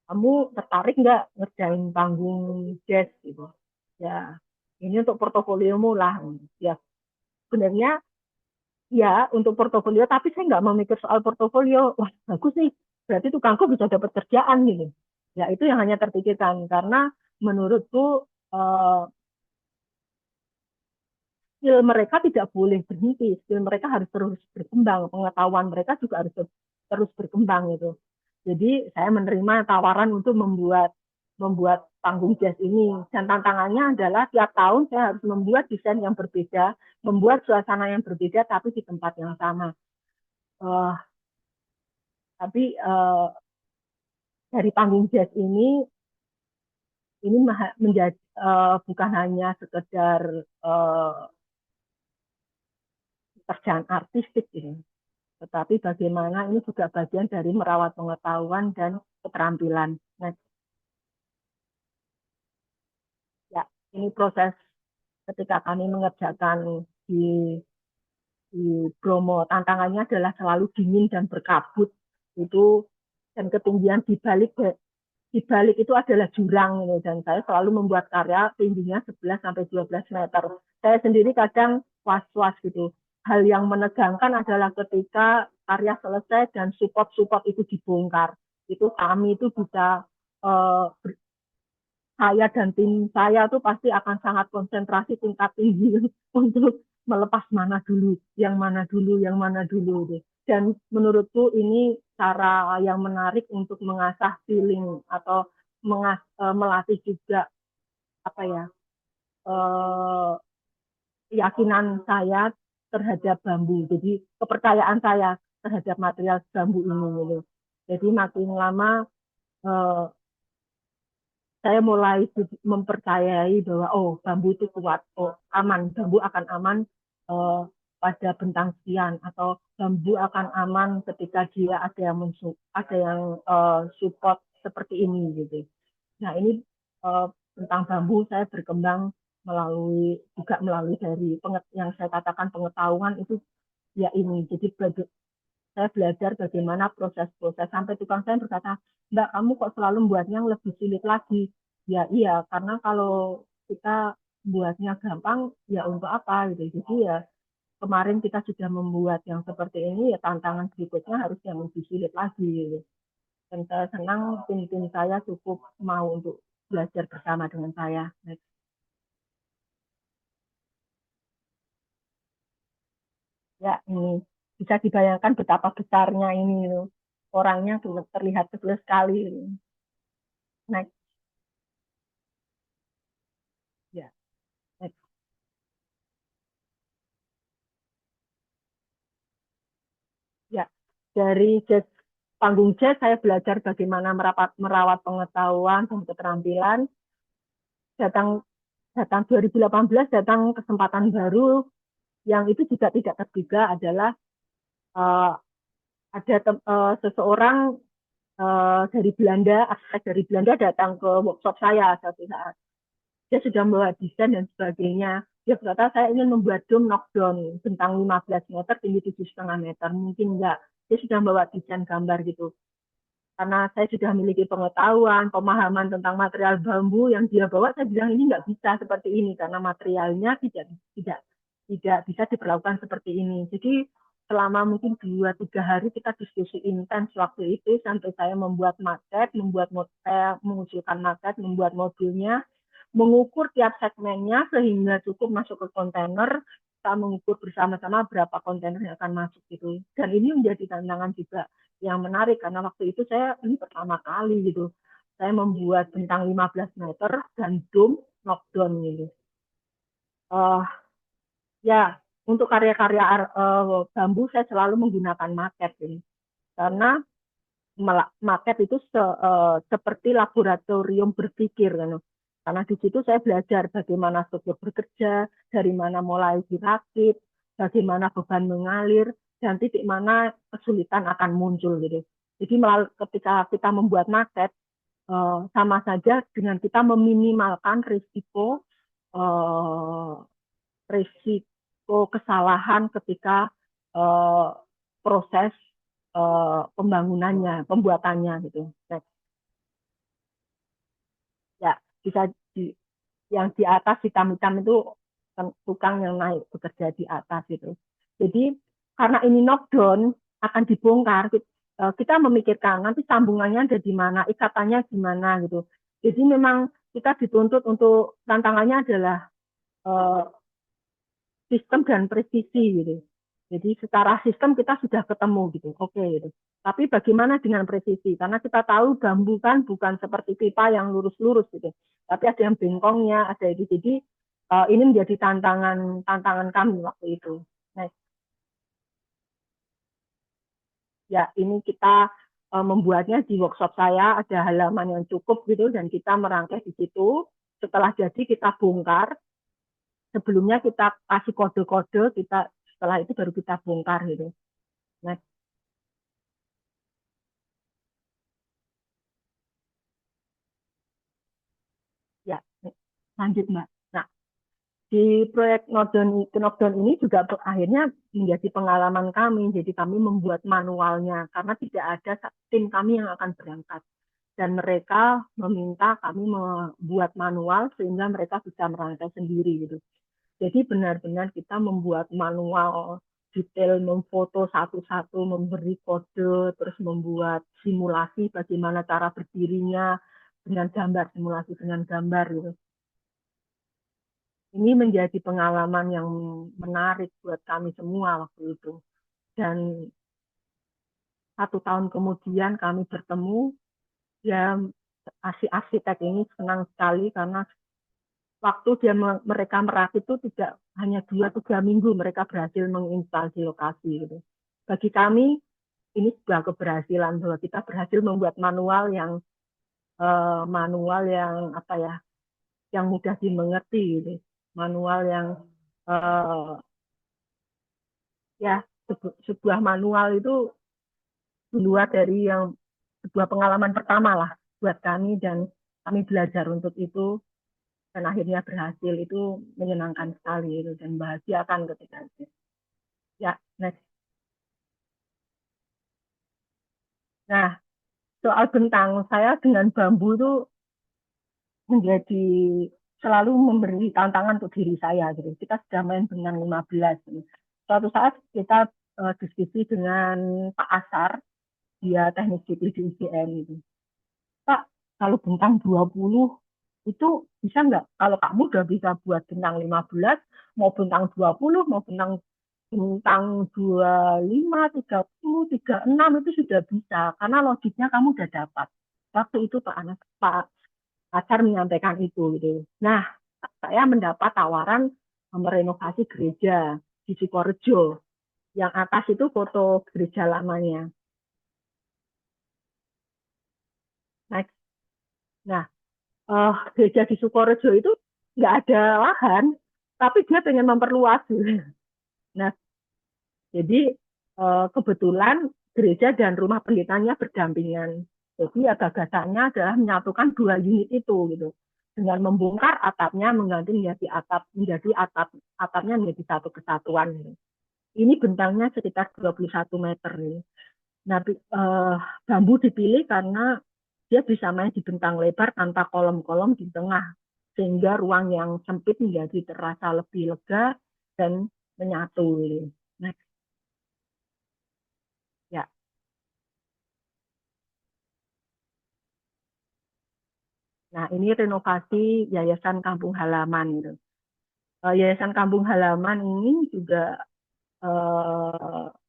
[SPEAKER 2] kamu tertarik nggak ngerjain panggung jazz gitu? Ya, ini untuk portofoliomu lah. Ya, sebenarnya ya untuk portofolio, tapi saya nggak memikir soal portofolio. Wah, bagus nih, berarti tukangku bisa dapat kerjaan gitu. Ya, itu yang hanya terpikirkan. Karena menurutku skill mereka tidak boleh berhenti, skill mereka harus terus berkembang, pengetahuan mereka juga harus terus berkembang gitu. Jadi saya menerima tawaran untuk membuat membuat panggung jazz ini, dan tantangannya adalah tiap tahun saya harus membuat desain yang berbeda, membuat suasana yang berbeda tapi di tempat yang sama. Uh, tapi dari panggung jazz ini menjadi bukan hanya sekedar uh, pekerjaan artistik ini, tetapi bagaimana ini juga bagian dari merawat pengetahuan dan keterampilan. Nah, ya, ini proses ketika kami mengerjakan di Bromo, tantangannya adalah selalu dingin dan berkabut. Itu dan ketinggian di balik itu adalah jurang ini, dan saya selalu membuat karya tingginya 11 sampai 12 meter. Saya sendiri kadang was-was gitu. Hal yang menegangkan adalah ketika karya selesai dan support-support itu dibongkar. Itu kami itu bisa uh, saya dan tim saya tuh pasti akan sangat konsentrasi tingkat tinggi untuk melepas mana dulu, yang mana dulu, yang mana dulu. Deh. Dan menurutku ini cara yang menarik untuk mengasah feeling atau melatih juga apa ya eh, keyakinan saya terhadap bambu. Jadi kepercayaan saya terhadap material bambu ini. Gitu. Jadi makin lama eh, saya mulai mempercayai bahwa oh bambu itu kuat, oh aman, bambu akan aman uh, pada bentang sekian, atau bambu akan aman ketika dia ada yang support seperti ini gitu. Nah ini tentang bambu saya berkembang melalui dari yang saya katakan pengetahuan itu ya ini. Jadi saya belajar bagaimana proses-proses sampai tukang saya berkata, Mbak, kamu kok selalu membuatnya yang lebih sulit lagi? Ya iya, karena kalau kita buatnya gampang, ya untuk apa gitu. Jadi ya kemarin kita sudah membuat yang seperti ini, ya tantangan berikutnya harus yang lebih sulit lagi gitu. Dan saya senang tim-tim saya cukup mau untuk belajar bersama dengan saya. Ya ini bisa dibayangkan betapa besarnya ini loh. Orangnya terlihat kecil sekali. Next, ya. Next. Ya, dari panggung jazz saya belajar bagaimana merawat pengetahuan dan keterampilan. Datang datang 2018 datang kesempatan baru yang itu juga tidak terduga adalah uh, ada seseorang dari Belanda, arsitek dari Belanda datang ke workshop saya satu saat. Dia sudah membawa desain dan sebagainya. Dia berkata, saya ingin membuat dom knockdown bentang 15 meter, tinggi 7,5 meter. Mungkin enggak. Dia sudah membawa desain gambar gitu. Karena saya sudah memiliki pengetahuan, pemahaman tentang material bambu yang dia bawa, saya bilang ini nggak bisa seperti ini karena materialnya tidak tidak bisa diperlakukan seperti ini. Jadi selama mungkin 2-3 hari kita diskusi intens waktu itu sampai saya membuat maket, saya mengusulkan maket, membuat modulnya. mengukur tiap segmennya sehingga cukup masuk ke kontainer, kita mengukur bersama-sama berapa kontainer yang akan masuk gitu. Dan ini menjadi tantangan juga yang menarik karena waktu itu saya ini pertama kali gitu. Saya membuat bentang 15 meter dan dome knockdown gitu. Uh, ya, untuk karya-karya bambu saya selalu menggunakan maket ini. Karena market itu seperti laboratorium berpikir kan. Karena di situ saya belajar bagaimana struktur bekerja, dari mana mulai dirakit, bagaimana beban mengalir, dan titik mana kesulitan akan muncul gitu. Jadi ketika kita membuat market, sama saja dengan kita meminimalkan eh, risiko kesalahan ketika uh, proses pembangunannya, pembuatannya gitu. Nah, ya bisa di, yang di atas hitam-hitam itu tukang yang naik bekerja di atas gitu. Jadi karena ini knockdown akan dibongkar, kita memikirkan nanti sambungannya ada di mana, ikatannya gimana gitu. Jadi memang kita dituntut untuk tantangannya adalah uh, sistem dan presisi gitu. Jadi secara sistem kita sudah ketemu gitu, oke gitu. Tapi bagaimana dengan presisi? Karena kita tahu bambu kan bukan seperti pipa yang lurus-lurus gitu, tapi ada yang bengkongnya, ada itu. Jadi ini menjadi tantangan tantangan kami waktu itu. Nah, ya ini kita membuatnya di workshop saya ada halaman yang cukup gitu dan kita merangkai di situ. Setelah jadi kita bongkar, sebelumnya kita kasih kode-kode, kita setelah itu baru kita bongkar gitu. Nah, ya, lanjut Mbak. Nah, di proyek Knockdown ini juga akhirnya menjadi pengalaman kami. Jadi kami membuat manualnya karena tidak ada tim kami yang akan berangkat. Dan mereka meminta kami membuat manual sehingga mereka bisa merangkai sendiri gitu. Jadi benar-benar kita membuat manual detail, memfoto satu-satu, memberi kode, terus membuat simulasi bagaimana cara berdirinya dengan gambar, simulasi dengan gambar gitu. Ini menjadi pengalaman yang menarik buat kami semua waktu itu. Dan 1 tahun kemudian kami bertemu, ya arsitek ini senang sekali karena waktu mereka merakit itu tidak hanya 2-3 minggu mereka berhasil menginstal di lokasi gitu. Bagi kami ini sebuah keberhasilan bahwa kita berhasil membuat manual yang apa ya, yang mudah dimengerti gitu. Manual yang uh, ya sebuah manual itu di luar dari yang sebuah pengalaman pertama lah buat kami dan kami belajar untuk itu dan akhirnya berhasil itu menyenangkan sekali itu dan bahagiakan ketika itu. Ya, next. Nah, soal bentang saya dengan bambu itu menjadi selalu memberi tantangan untuk diri saya gitu. Kita sudah main dengan 15 gitu. Suatu saat kita diskusi dengan Pak Asar, dia teknik sipil di UGM gitu. Pak, kalau bintang 20 itu bisa nggak? Kalau kamu udah bisa buat bintang 15, mau bintang 20, mau bintang 25, 30, 36 itu sudah bisa. Karena logiknya kamu udah dapat. Waktu itu Pak Acar menyampaikan itu gitu. Nah, saya mendapat tawaran merenovasi gereja di Sukorejo. Yang atas itu foto gereja lamanya. Nah, nah gereja di Sukorejo itu nggak ada lahan, tapi dia pengen memperluas. Nah, jadi kebetulan gereja dan rumah pendetanya berdampingan. Jadi ya gagasannya adalah menyatukan 2 unit itu gitu. Dengan membongkar atapnya mengganti menjadi atapnya menjadi satu kesatuan. Gitu. Ini bentangnya sekitar 21 meter. Gitu. Nah, bambu dipilih karena dia bisa main di bentang lebar tanpa kolom-kolom di tengah, sehingga ruang yang sempit menjadi terasa lebih lega dan menyatu. Nah, ya, Nah, ini renovasi Yayasan Kampung Halaman gitu. Yayasan Kampung Halaman ini juga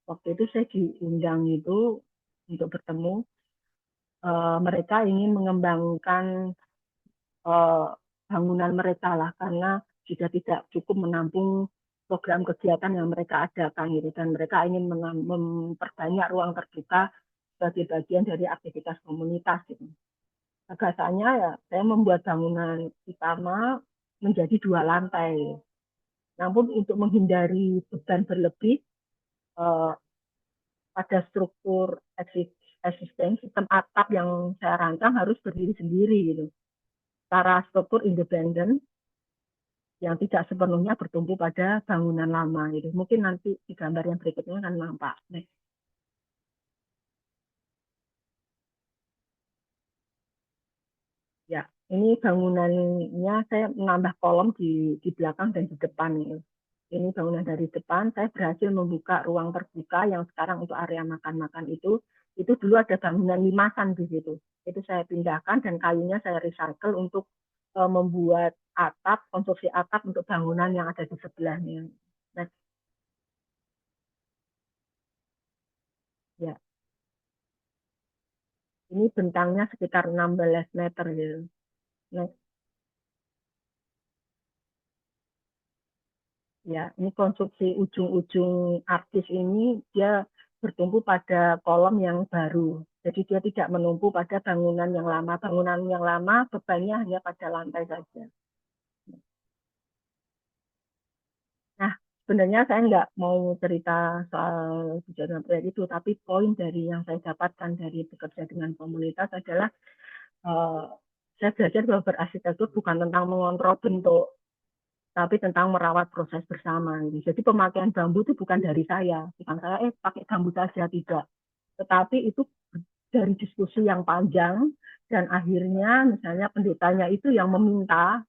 [SPEAKER 2] waktu itu saya diundang itu untuk bertemu. Mereka ingin mengembangkan eh, bangunan mereka lah karena juga tidak cukup menampung program kegiatan yang mereka adakan gitu dan mereka ingin memperbanyak ruang terbuka sebagai bagian dari aktivitas komunitas gitu. Gagasannya ya saya membuat bangunan utama menjadi 2 lantai. Namun untuk menghindari beban berlebih eh, pada struktur existing sistem atap yang saya rancang harus berdiri sendiri gitu. Secara struktur independen yang tidak sepenuhnya bertumpu pada bangunan lama gitu. Mungkin nanti di gambar yang berikutnya akan nampak. Nih, ya, ini bangunannya saya menambah kolom di belakang dan di depan ini. Ini bangunan dari depan, saya berhasil membuka ruang terbuka yang sekarang untuk area makan-makan itu. Itu dulu ada bangunan limasan di situ. Itu saya pindahkan dan kayunya saya recycle untuk membuat atap, konstruksi atap untuk bangunan yang ada di sebelahnya. Nah, ya, ini bentangnya sekitar 16 meter gitu. Nah, ya, ini konstruksi ujung-ujung artis ini dia bertumpu pada kolom yang baru. Jadi dia tidak menumpu pada bangunan yang lama. Bangunan yang lama bebannya hanya pada lantai saja. Nah, sebenarnya saya nggak mau cerita soal kejadian proyek itu, tapi poin dari yang saya dapatkan dari bekerja dengan komunitas adalah eh, saya belajar bahwa berarsitektur bukan tentang mengontrol bentuk, tapi tentang merawat proses bersama. Jadi pemakaian bambu itu bukan dari saya, bukan saya pakai bambu saja tidak, tetapi itu dari diskusi yang panjang dan akhirnya misalnya pendetanya itu yang meminta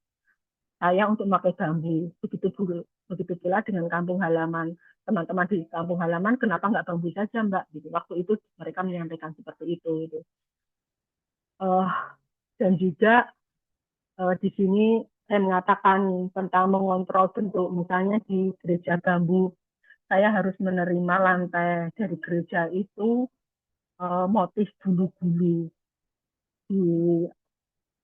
[SPEAKER 2] saya untuk memakai bambu. Begitu pula dengan kampung halaman. Teman-teman di kampung halaman, kenapa nggak bambu saja, Mbak? Gitu. Waktu itu mereka menyampaikan seperti itu. Gitu. Uh, dan juga di sini saya mengatakan tentang mengontrol bentuk. Misalnya di gereja bambu, saya harus menerima lantai dari gereja itu motif bulu-bulu di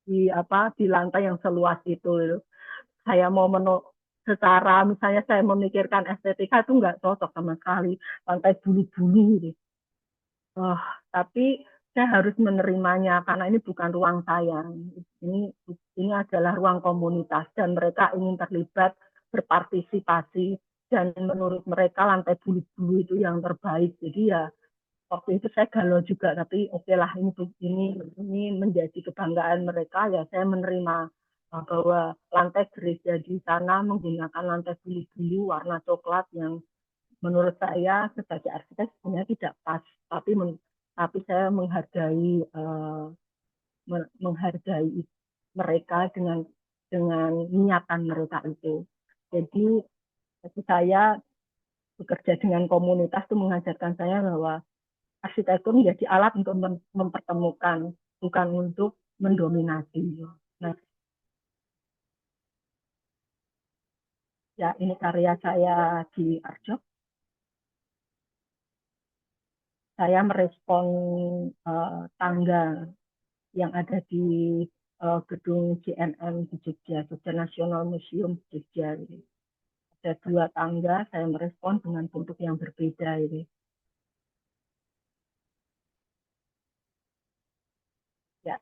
[SPEAKER 2] di lantai yang seluas itu. Saya mau secara misalnya saya memikirkan estetika itu nggak cocok sama sekali lantai bulu-bulu gitu. Oh, tapi saya harus menerimanya karena ini bukan ruang saya. Ini ini adalah ruang komunitas dan mereka ingin terlibat berpartisipasi dan menurut mereka lantai bulu-bulu itu yang terbaik. Jadi ya waktu itu saya galau juga tapi oke okay lah ini menjadi kebanggaan mereka ya saya menerima bahwa lantai gereja di sana menggunakan lantai biru warna coklat yang menurut saya sebagai arsitek sebenarnya tidak pas tapi tapi saya menghargai mereka dengan niatan mereka itu jadi saya bekerja dengan komunitas itu mengajarkan saya bahwa arsitektur menjadi alat untuk mempertemukan, bukan untuk mendominasi. Nah, ya ini karya saya di Arjok. Saya merespon tangga yang ada di gedung JNM di Jogja, Jogja National Museum Jogja. Ini. Ada 2 tangga, saya merespon dengan bentuk yang berbeda ini. Ya,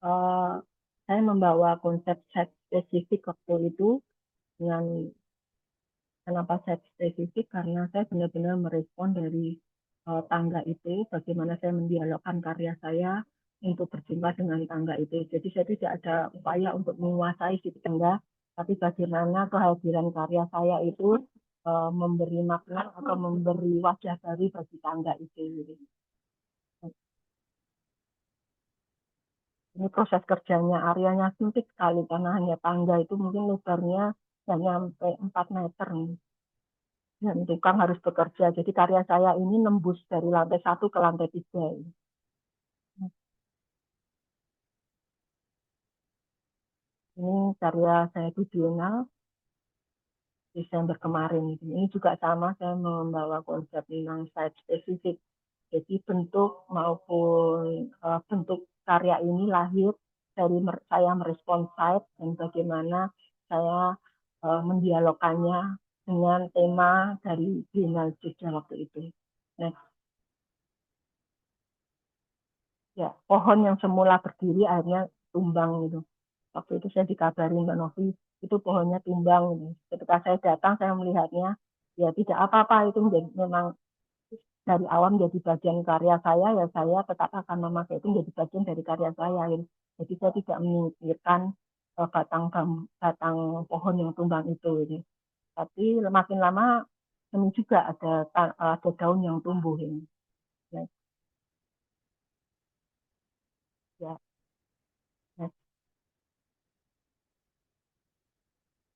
[SPEAKER 2] uh, saya membawa konsep set spesifik waktu itu dengan kenapa saya spesifik? Karena saya benar-benar merespon dari tangga itu, bagaimana saya mendialogkan karya saya untuk berjumpa dengan tangga itu. Jadi saya tidak ada upaya untuk menguasai si tangga, tapi bagaimana kehadiran karya saya itu memberi makna atau memberi wajah baru bagi tangga itu. Ini proses kerjanya areanya sempit sekali karena hanya tangga itu mungkin lebarnya hanya sampai 4 meter. Dan tukang harus bekerja. Jadi karya saya ini nembus dari lantai 1 ke lantai 3. Ini karya saya tuh jurnal Desember kemarin. Ini juga sama, saya membawa konsep tentang site spesifik. Jadi bentuk maupun bentuk karya ini lahir dari saya merespon site dan bagaimana saya mendialogkannya dengan tema dari Biennale Jogja waktu itu. Nah, ya pohon yang semula berdiri akhirnya tumbang gitu. Waktu itu saya dikabarin Mbak Novi, itu pohonnya tumbang gitu. Ketika saya datang, saya melihatnya, ya tidak apa-apa, itu menjadi memang dari awam jadi bagian karya saya, ya saya tetap akan memakai itu menjadi bagian dari karya saya gitu. Jadi saya tidak memikirkan batang pohon yang tumbang itu gitu. Tapi makin lama seni juga ada daun yang tumbuh ini. Ya, ya, ya,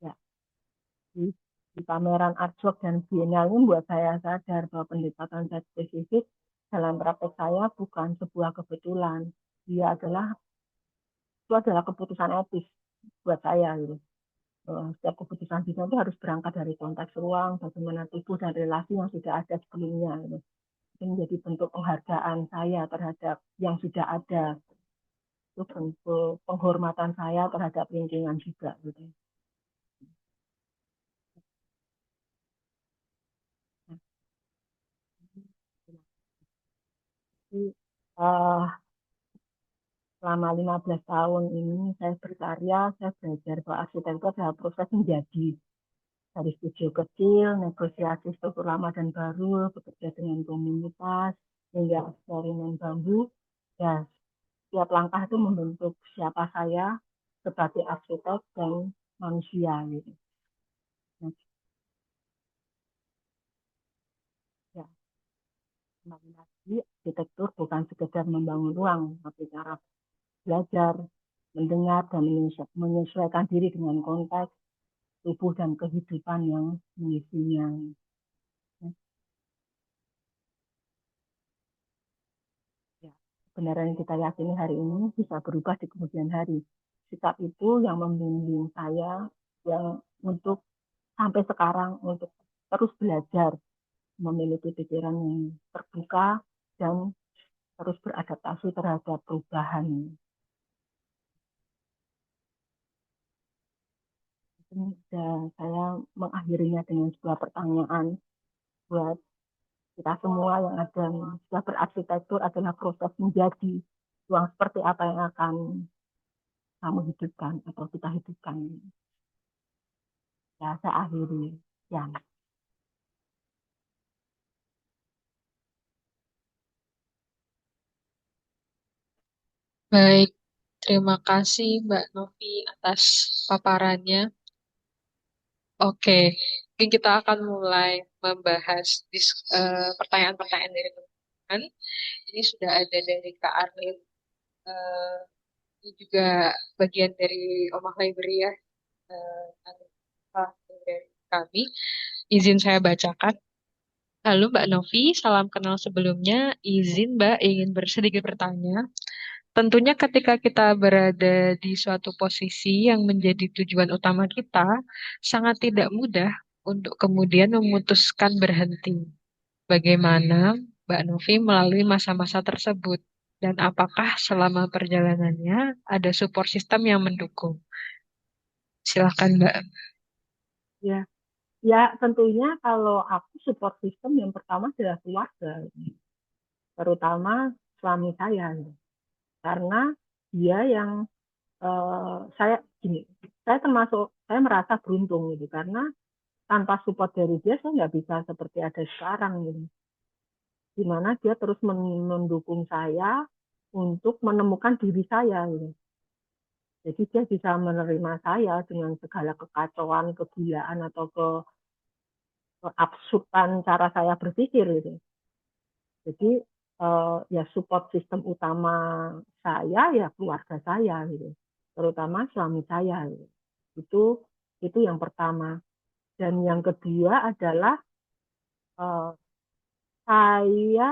[SPEAKER 2] ya. Di pameran artwork dan bienal ini buat saya sadar bahwa pendekatan saya spesifik dalam praktek saya bukan sebuah kebetulan. Dia adalah itu adalah keputusan etis buat saya gitu. Setiap keputusan kita itu harus berangkat dari konteks ruang, bagaimana tubuh dan relasi yang sudah ada sebelumnya gitu. Itu menjadi bentuk penghargaan saya terhadap yang sudah ada. Itu bentuk penghormatan saya terhadap lingkungan juga gitu. Nah, jadi, selama 15 tahun ini saya berkarya, saya belajar bahwa arsitek itu adalah proses menjadi dari studio kecil, negosiasi struktur lama dan baru, bekerja dengan komunitas, hingga eksperimen bambu. Ya, setiap langkah itu membentuk siapa saya sebagai arsitek dan manusia gitu. Nah, ya, kembali lagi, arsitektur bukan sekedar membangun ruang, tapi cara belajar, mendengar, dan menyesuaikan diri dengan konteks, tubuh dan kehidupan yang mengisinya. Ya, kebenaran yang kita yakini hari ini bisa berubah di kemudian hari. Sikap itu yang membimbing saya yang untuk sampai sekarang untuk terus belajar, memiliki pikiran yang terbuka dan terus beradaptasi terhadap perubahan. Dan saya mengakhirinya dengan sebuah pertanyaan buat kita semua yang ada sudah berarsitektur adalah proses menjadi ruang seperti apa yang akan kamu hidupkan atau kita hidupkan. Ya, saya akhiri. Ya,
[SPEAKER 1] Baik, terima kasih Mbak Novi atas paparannya. Oke, mungkin kita akan mulai membahas pertanyaan-pertanyaan dari teman-teman. Ini sudah ada dari Kak Arlin, eh, ini juga bagian dari Omah Library ya, dari kami. Izin saya bacakan. Halo Mbak Novi, salam kenal sebelumnya. Izin Mbak ingin bersedikit bertanya. Tentunya ketika kita berada di suatu posisi yang menjadi tujuan utama kita, sangat tidak mudah untuk kemudian memutuskan berhenti. Bagaimana Mbak Novi melalui masa-masa tersebut? Dan apakah selama perjalanannya ada support system yang mendukung? Silahkan Mbak.
[SPEAKER 2] ya, ya tentunya kalau aku support system yang pertama adalah keluarga, terutama suami saya, karena dia yang saya gini, saya merasa beruntung gitu karena tanpa support dari dia saya nggak bisa seperti ada sekarang gitu, di mana dia terus mendukung saya untuk menemukan diri saya gitu. Jadi dia bisa menerima saya dengan segala kekacauan, kegilaan atau keabsurdan cara saya berpikir gitu. Jadi ya support sistem utama saya ya keluarga saya gitu, terutama suami saya gitu. Itu itu yang pertama. Dan yang kedua adalah eh, saya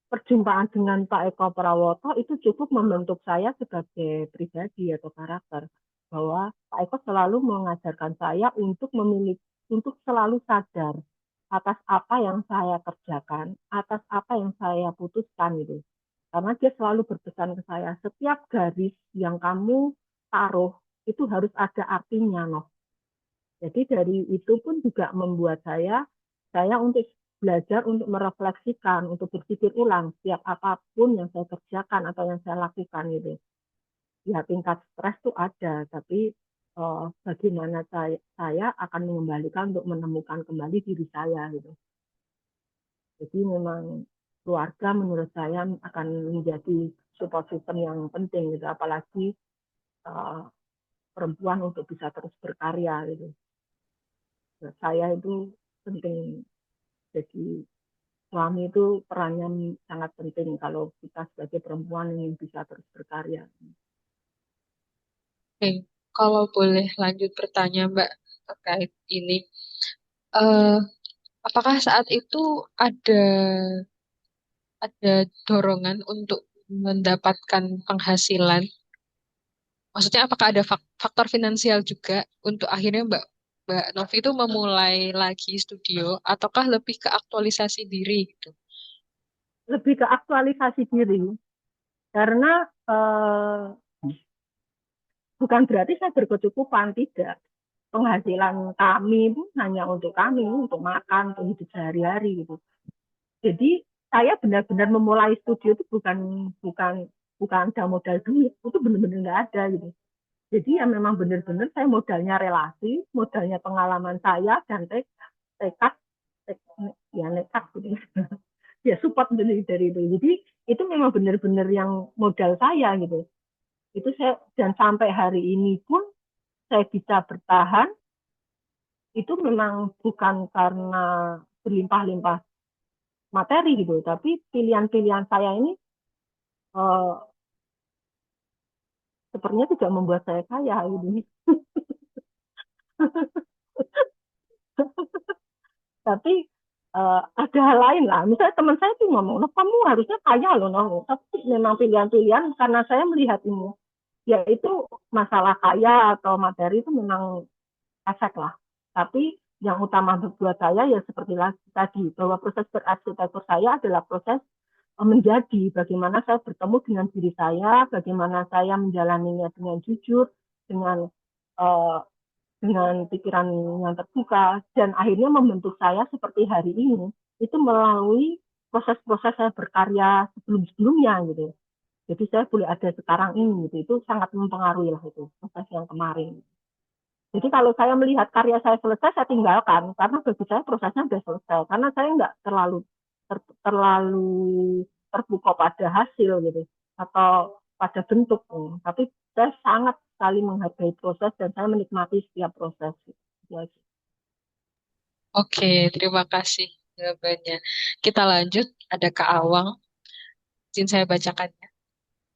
[SPEAKER 2] perjumpaan dengan Pak Eko Prawoto itu cukup membentuk saya sebagai pribadi atau karakter. bahwa Pak Eko selalu mengajarkan saya untuk memiliki, untuk selalu sadar atas apa yang saya kerjakan, atas apa yang saya putuskan gitu. Karena dia selalu berpesan ke saya, setiap garis yang kamu taruh itu harus ada artinya, noh. Jadi dari itu pun juga membuat saya untuk belajar untuk merefleksikan, untuk berpikir ulang setiap apapun yang saya kerjakan atau yang saya lakukan gitu. Ya tingkat stres tuh ada, tapi bagaimana saya akan mengembalikan untuk menemukan kembali diri saya gitu. Jadi memang keluarga menurut saya akan menjadi support system yang penting gitu, apalagi uh, perempuan untuk bisa terus berkarya gitu. Saya itu penting. Jadi suami itu perannya sangat penting kalau kita sebagai perempuan ingin bisa terus berkarya.
[SPEAKER 1] Oke, kalau boleh lanjut bertanya Mbak terkait ini, eh, apakah saat itu ada ada dorongan untuk mendapatkan penghasilan? Maksudnya apakah ada faktor finansial juga untuk akhirnya Mbak Novi itu memulai lagi studio ataukah lebih ke aktualisasi diri gitu?
[SPEAKER 2] Lebih ke aktualisasi diri karena eh, bukan berarti saya berkecukupan, tidak. Penghasilan kami itu hanya untuk kami, untuk makan, untuk hidup sehari-hari gitu. Jadi saya benar-benar memulai studio itu bukan bukan bukan ada modal duit, itu benar-benar nggak ada gitu. Jadi ya memang benar-benar saya modalnya relasi, modalnya pengalaman saya dan tekad, ya nekat gitu. Ya support dari itu. Jadi itu memang benar-benar yang modal saya gitu. Itu saya dan sampai hari ini pun saya bisa bertahan itu memang bukan karena berlimpah-limpah materi gitu, tapi pilihan-pilihan saya ini uh, sepertinya tidak membuat saya kaya gitu. Tapi ada hal lain lah. Misalnya teman saya tuh ngomong, nah, kamu harusnya kaya loh, no. Tapi memang pilihan-pilihan karena saya melihat ini, yaitu masalah kaya atau materi itu memang efek lah. Tapi yang utama buat saya ya seperti tadi, bahwa proses berarsitektur saya adalah proses menjadi bagaimana saya bertemu dengan diri saya, bagaimana saya menjalaninya dengan jujur, dengan uh, dengan pikiran yang terbuka, dan akhirnya membentuk saya seperti hari ini itu melalui proses-proses saya berkarya sebelum-sebelumnya gitu. Jadi saya boleh ada sekarang ini gitu, itu sangat mempengaruhi lah itu proses yang kemarin. Jadi kalau saya melihat karya saya selesai, saya tinggalkan karena bagi saya prosesnya sudah selesai. Karena saya nggak terlalu terpukau pada hasil gitu atau pada bentuk, tapi saya sangat sekali menghargai proses dan saya menikmati setiap proses. Gitu.
[SPEAKER 1] Oke, terima kasih jawabannya. Kita lanjut, ada Kak Awang, izin saya bacakan.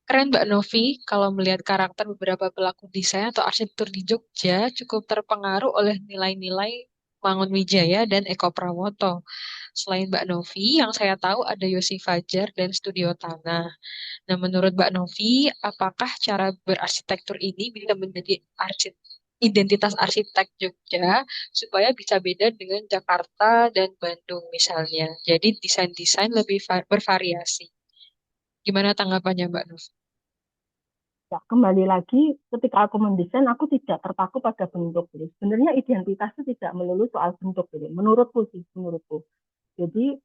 [SPEAKER 1] Keren Mbak Novi, kalau melihat karakter beberapa pelaku desain atau arsitektur di Jogja cukup terpengaruh oleh nilai-nilai Mangunwijaya dan Eko Pramoto. Selain Mbak Novi, yang saya tahu ada Yosi Fajar dan Studio Tanah. Nah, menurut Mbak Novi, apakah cara berarsitektur ini bisa menjadi identitas arsitek Jogja supaya bisa beda dengan Jakarta dan Bandung misalnya. Jadi desain-desain lebih bervariasi. Gimana tanggapannya Mbak Novi?
[SPEAKER 2] Ya, kembali lagi ketika aku mendesain, aku tidak terpaku pada bentuk. Gitu. Sebenarnya identitas itu tidak melulu soal bentuk. Gitu. Menurutku sih, menurutku. Jadi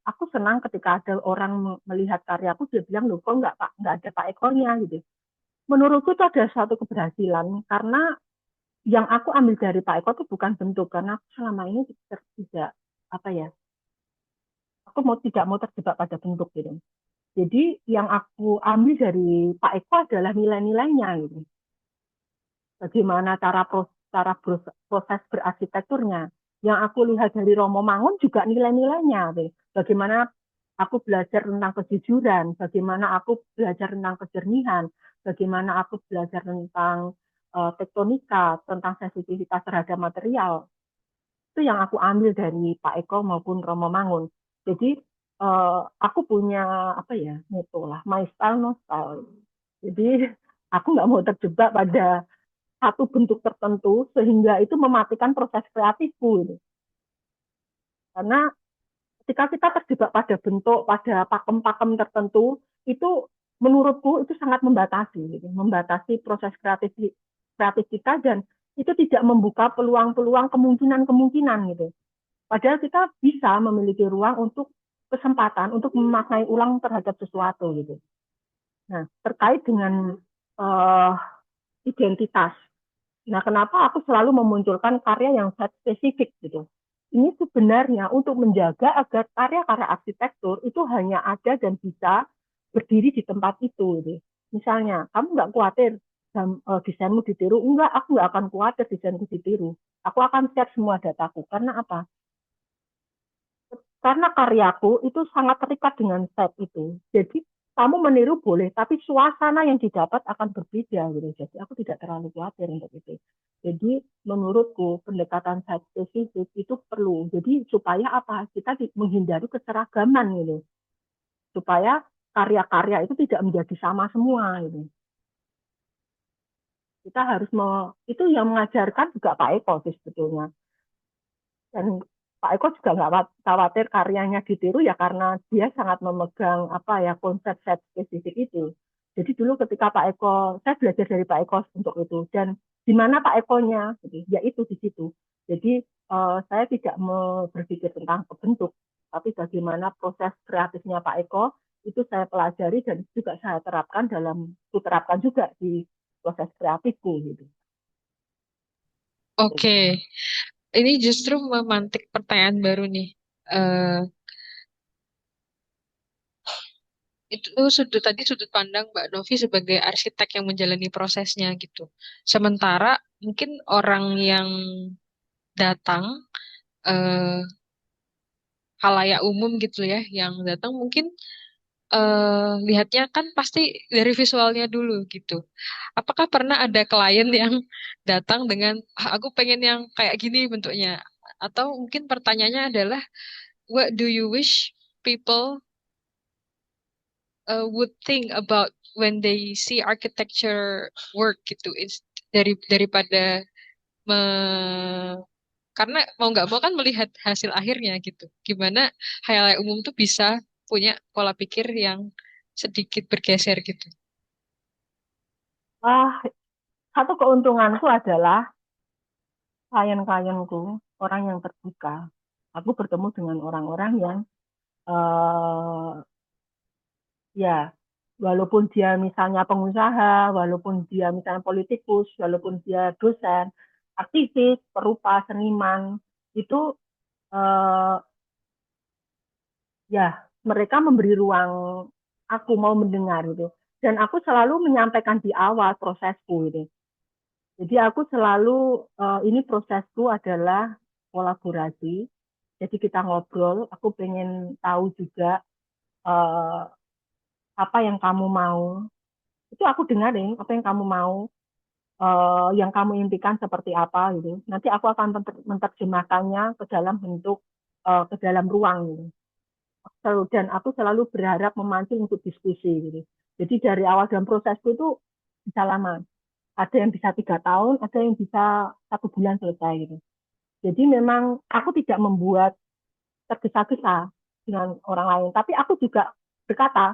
[SPEAKER 2] aku senang ketika ada orang melihat karyaku, dia bilang, loh kok nggak ada Pak Ekornya gitu. Menurutku itu ada suatu keberhasilan karena yang aku ambil dari Pak Eko itu bukan bentuk karena aku selama ini tidak apa ya, aku tidak mau terjebak pada bentuk gitu. Jadi yang aku ambil dari Pak Eko adalah nilai-nilainya gitu. Bagaimana proses berarsitekturnya. Yang aku lihat dari Romo Mangun juga nilai-nilainya. Gitu. Bagaimana aku belajar tentang kejujuran, bagaimana aku belajar tentang kejernihan, bagaimana aku belajar tentang tektonika, tentang sensitivitas terhadap material. Itu yang aku ambil dari Pak Eko maupun Romo Mangun. Jadi aku punya apa ya moto lah, my style no style. Jadi aku nggak mau terjebak pada satu bentuk tertentu sehingga itu mematikan proses kreatifku gitu. Karena ketika kita terjebak pada bentuk, pada pakem-pakem tertentu, itu menurutku itu sangat membatasi, gitu. Membatasi proses kreatif kita dan itu tidak membuka peluang-peluang kemungkinan-kemungkinan gitu. Padahal kita bisa memiliki ruang untuk kesempatan untuk memaknai ulang terhadap sesuatu gitu. Nah, terkait dengan uh, identitas. Nah, kenapa aku selalu memunculkan karya yang sangat spesifik gitu? Ini sebenarnya untuk menjaga agar karya-karya arsitektur itu hanya ada dan bisa berdiri di tempat itu. Gitu. Misalnya, kamu nggak khawatir desainmu ditiru? Enggak, aku nggak akan khawatir desainku ditiru. Aku akan share semua dataku. Karena apa? Karena karyaku itu sangat terikat dengan set itu. Jadi kamu meniru boleh, tapi suasana yang didapat akan berbeda gitu. Jadi aku tidak terlalu khawatir untuk itu. Jadi menurutku pendekatan set spesifik itu perlu. Jadi supaya apa? Kita menghindari keseragaman gitu. Supaya karya-karya itu tidak menjadi sama semua gitu. Kita harus itu yang mengajarkan juga Pak Eko sih sebetulnya. Dan Pak Eko juga nggak khawatir karyanya ditiru ya karena dia sangat memegang apa ya konsep set spesifik itu. Jadi dulu ketika Pak Eko, saya belajar dari Pak Eko untuk itu dan di mana Pak Ekonya, gitu, ya itu di situ. Jadi saya tidak berpikir tentang bentuk, tapi bagaimana proses kreatifnya Pak Eko itu saya pelajari dan juga saya terapkan diterapkan juga di proses kreatifku gitu.
[SPEAKER 1] Oke, ini justru memantik pertanyaan baru nih. Eh, itu sudut pandang Mbak Novi sebagai arsitek yang menjalani prosesnya gitu. Sementara mungkin orang yang datang eh, halayak umum gitu ya, yang datang mungkin lihatnya kan pasti dari visualnya dulu gitu. Apakah pernah ada klien yang datang dengan "Ah, aku pengen yang kayak gini bentuknya?" Atau mungkin pertanyaannya adalah what do you wish people would think about when they see architecture work gitu daripada me, karena mau nggak mau kan melihat hasil akhirnya gitu. Gimana khayal umum tuh bisa punya pola pikir yang sedikit bergeser gitu.
[SPEAKER 2] Ah, satu keuntunganku adalah klien-klienku orang yang terbuka. Aku bertemu dengan orang-orang yang eh, ya walaupun dia misalnya pengusaha, walaupun dia misalnya politikus, walaupun dia dosen, aktivis, perupa, seniman, itu eh, ya mereka memberi ruang aku mau mendengar gitu. Dan aku selalu menyampaikan di awal prosesku gitu. Jadi aku selalu ini prosesku adalah kolaborasi. Jadi kita ngobrol, aku pengen tahu juga eh, apa yang kamu mau. Itu aku dengarin apa yang kamu mau, yang kamu impikan seperti apa gitu. Nanti aku akan menerjemahkannya ke dalam bentuk ke dalam ruang gitu. Dan aku selalu berharap memancing untuk diskusi gitu. Jadi dari awal dalam prosesku itu bisa lama. Ada yang bisa 3 tahun, ada yang bisa 1 bulan selesai gitu. Jadi memang aku tidak membuat tergesa-gesa dengan orang lain. Tapi aku juga berkata,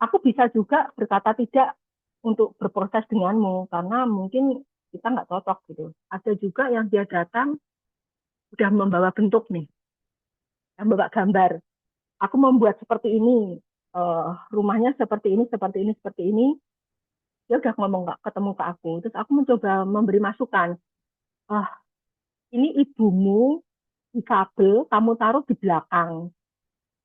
[SPEAKER 2] aku bisa juga berkata tidak untuk berproses denganmu karena mungkin kita nggak cocok gitu. Ada juga yang dia datang udah membawa bentuk nih, membawa gambar. Aku membuat seperti ini, rumahnya seperti ini, seperti ini, seperti ini. Dia udah ngomong nggak ketemu ke aku. Terus aku mencoba memberi masukan. Ah, ini ibumu di kabel, kamu taruh di belakang.